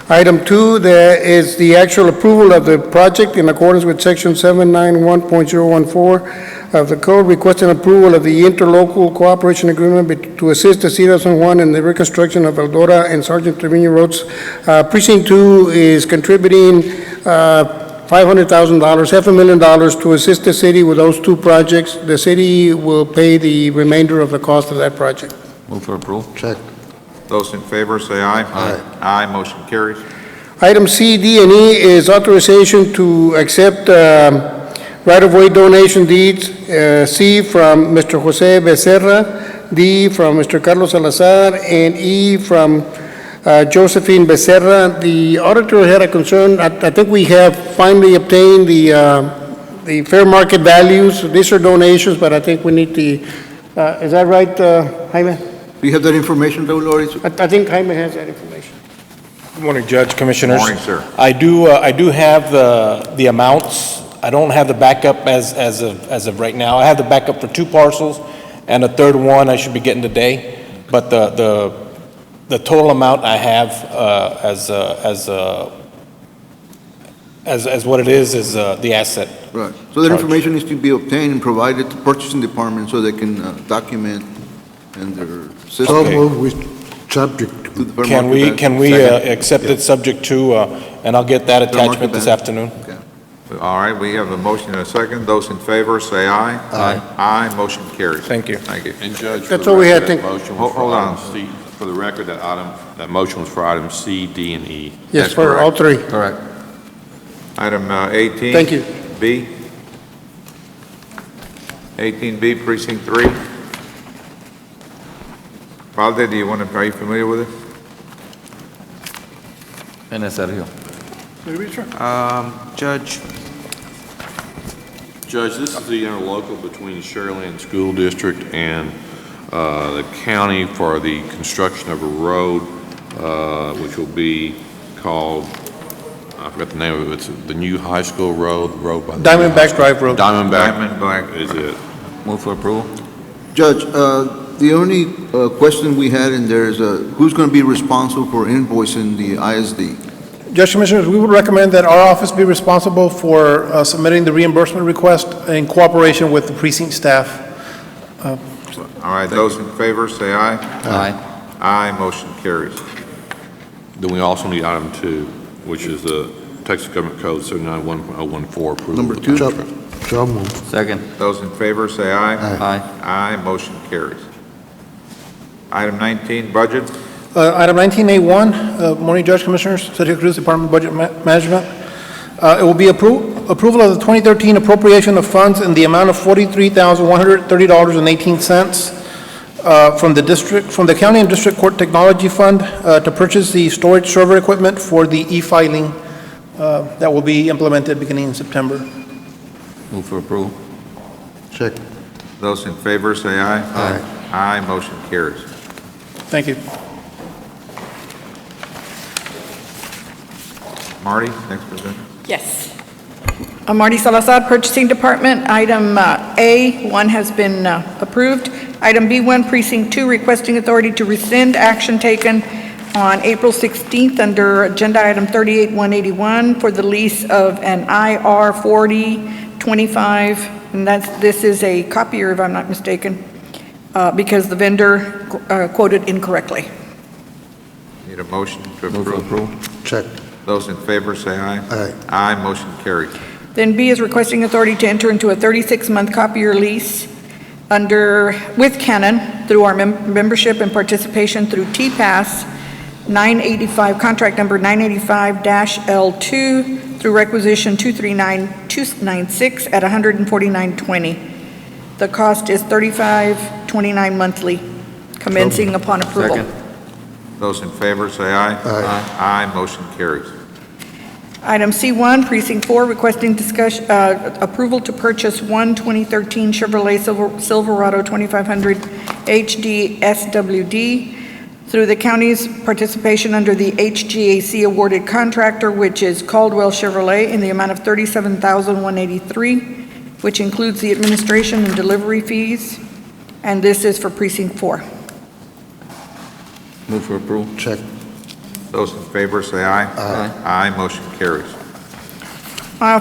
Item 2, there is the actual approval of the project in accordance with Section 791.014 of the code, requesting approval of the interlocal cooperation agreement to assist the City of San Juan in the reconstruction of Eldora and Sergeant Trevino roads. Precinct 2 is contributing $500,000, $500,000 to assist the city with those two projects. The city will pay the remainder of the cost of that project. Move for approval. Check. Those in favor, say aye. Aye. Aye, motion carries. Item C, D, and E is authorization to accept right-of-way donation deeds. C from Mr. Jose Becerra, D from Mr. Carlos Salazar, and E from Josephine Becerra. The auditor had a concern. I think we have finally obtained the fair market values. These are donations, but I think we need the, is that right, Jaime? Do you have that information, Raul Lorenzo? I think Jaime has that information. Good morning, Judge, Commissioners. Morning, sir. I do have the amounts. I don't have the backup as of right now. I have the backup for 2 parcels, and a third one I should be getting today. But the total amount I have as what it is the asset. Right. So that information needs to be obtained and provided to purchasing department so they can document in their system. So moved with subject to the fair Can market value. we accept it subject to, and I'll get that attachment this afternoon? All right, we have a motion and a second. Those in favor, say aye. Aye. Aye, motion carries. Thank you. Thank you. And Judge, for That's the all we had. record, that Thank- motion was for Hold on. item C. For the record, that motion was for items C, D, and E. Yes, That's for correct. all three. Correct. Item 18. Thank you. B. 18B, Precinct 3. Valde, are you familiar with it? And Sergio. Judge, this is the interlocal between Sharyland School District and the county for the construction of a road, which will be called, I forgot the name of it, it's the new high school road by the... Diamondback Drive Road. Diamondback is it. Move for approval. Judge, the only question we had in there is who's going to be responsible for invoicing the ISD? Judge Commissioners, we would recommend that our office be responsible for submitting the reimbursement request in cooperation with the precinct staff. All right, those in favor, say aye. Aye. Aye, motion carries. Then we also need item 2, which is the Texas Government Code 791014 approval. Number of the 2? contract. So moved. Second. Those in favor, say aye. Aye. Aye, motion carries. Item 19, budget. Item 19A1, morning, Judge Commissioners, Sergio Cruz, Department of Budget Management. It will be approval of the 2013 appropriation of funds in the amount of $43,130.18 from the County and District Court Technology Fund to purchase the storage server equipment for the e-filing that will be implemented beginning in September. Move for approval. Check. Those in favor, say aye. Aye. Aye, motion carries. Thank you. Marty, next presenter. Yes. Marty Salazar, Purchasing Department. Item A1 has been approved. Item B1, Precinct 2, requesting authority to rescind action taken on April 16th under Agenda Item 38181 for the lease of an IR 4025, and this is a copier, if I'm not mistaken, because the vendor quoted incorrectly. Need a motion to Move for approve. approval. Check. Those in favor, say aye. Aye. Aye, motion carries. Then B is requesting authority to enter into a 36-month copier lease with Canon through our membership and participation through TPAS 985, contract number 985-L2 through requisition 239296 at $149.20. The cost is $35.29 monthly. commencing upon approval. Second. Those in favor say aye. Aye. Aye, motion carries. Item C1, Precinct 4, requesting approval to purchase one 2013 Chevrolet Silverado 2500 HD SWD through the county's participation under the HGAC awarded contractor, which is Caldwell Chevrolet, in the amount of $37,183, which includes the administration and delivery fees, and this is for Precinct 4. Move for approval. Check. Those in favor say aye. Aye. Aye, motion carries.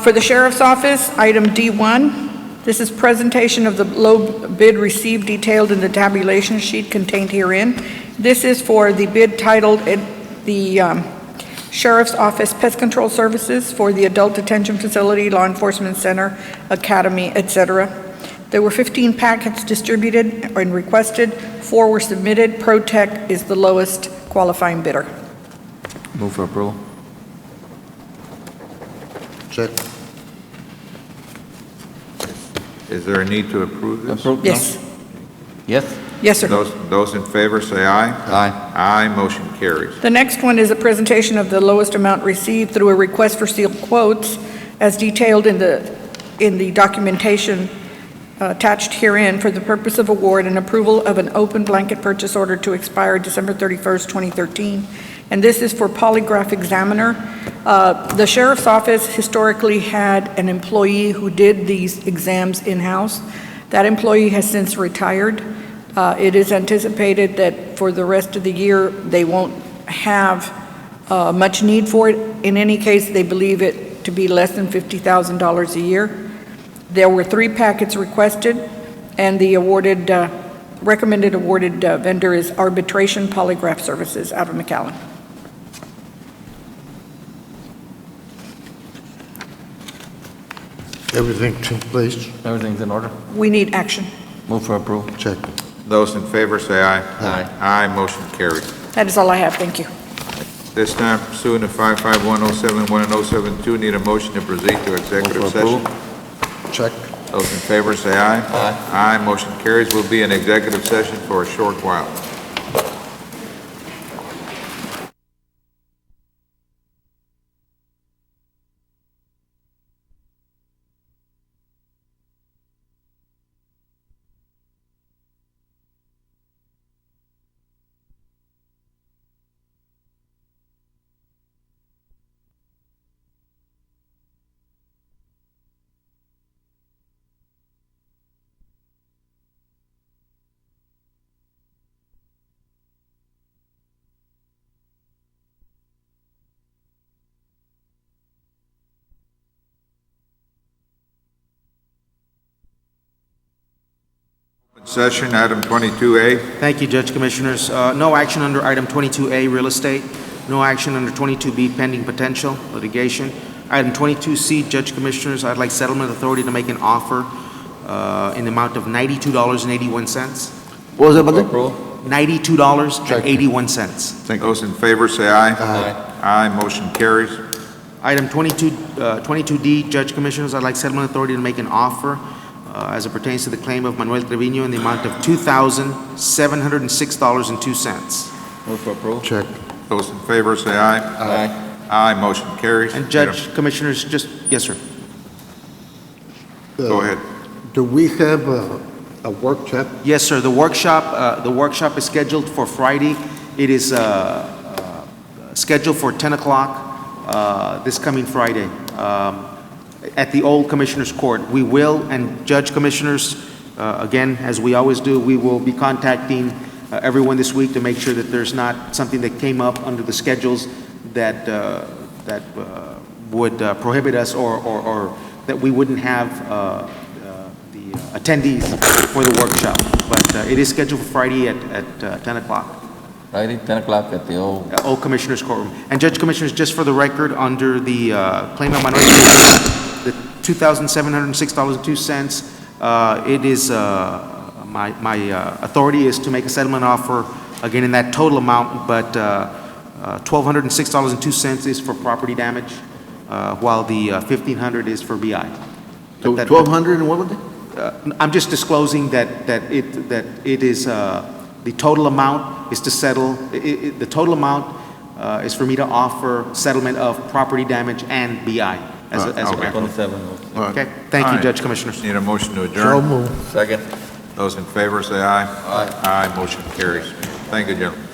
For the Sheriff's Office, item D1, this is presentation of the low bid received detailed in the tabulation sheet contained herein. This is for the bid titled the Sheriff's Office Pest Control Services for the Adult Detention Facility, Law Enforcement Center, Academy, etc. There were 15 packets distributed and requested. 4 were submitted. ProTech is the lowest qualifying bidder. Move for approval. Check. Is there a need to approve this? Approve? Yes. Yes? Yes, sir. Those in favor say aye. Aye. Aye, motion carries. The next one is a presentation of the lowest amount received through a request for sealed quotes as detailed in the documentation attached herein for the purpose of award and approval of an open blanket purchase order to expire December 31st, 2013. And this is for polygraph examiner. The Sheriff's Office historically had an employee who did these exams in-house. That employee has since retired. It is anticipated that for the rest of the year, they won't have much need for it. In any case, they believe it to be less than $50,000 a year. There were 3 packets requested, and the recommended awarded vendor is Arbitration Polygraph Services out of McAllen. Everything's in place. Everything's in order. We need action. Move for approval. Check. Those in favor say aye. Aye. Aye, motion carries. That is all I have. Thank you. This time pursuant to 55107-1 and 072, need a motion to proceed to executive Move for session. approval. Check. Those in favor say aye. Aye. Aye, motion carries. We'll be in executive session for a short while. Session, item 22A. Thank you, Judge Commissioners. No action under item 22A, real estate. No action under 22B, pending potential litigation. Item 22C, Judge Commissioners, I'd like settlement authority to make an offer in the amount of $92.81. What was that, brother? $92.81. Those in favor say aye. Aye. Aye, motion carries. Item 22D, Judge Commissioners, I'd like settlement authority to make an offer as it pertains to the claim of Manuel Trevino in the amount of $2,706.02. Move for approval. Check. Those in favor say aye. Aye. Aye, motion carries. And Judge Commissioners, yes, sir. Go ahead. Do we have a workshop? Yes, sir. The workshop is scheduled for Friday. It is scheduled for 10 o'clock this coming Friday at the old Commissioners Court. We will, and Judge Commissioners, again, as we always do, we will be contacting everyone this week to make sure that there's not something that came up under the schedules that would prohibit us or that we wouldn't have the attendees for the workshop. But it is scheduled for Friday at 10 o'clock. Friday, 10 o'clock at the old Commissioners Courtroom. And Judge Commissioners, just for the record, under the claim of Manuel, the $2,706.02, it is, my authority is to make a settlement offer, again, in that total amount, but $1,206.02 is for property damage, while the $1,500 is for BI. So 1,200 and what was it? I'm just disclosing that it is The total amount is to settle, the total amount is for me to offer settlement of property damage and BI as a matter. 27. Okay, thank you, Judge Commissioners. Need a motion to So adjourn? moved. Second. Those in favor say aye. Aye. Aye, motion carries. Thank you, gentlemen.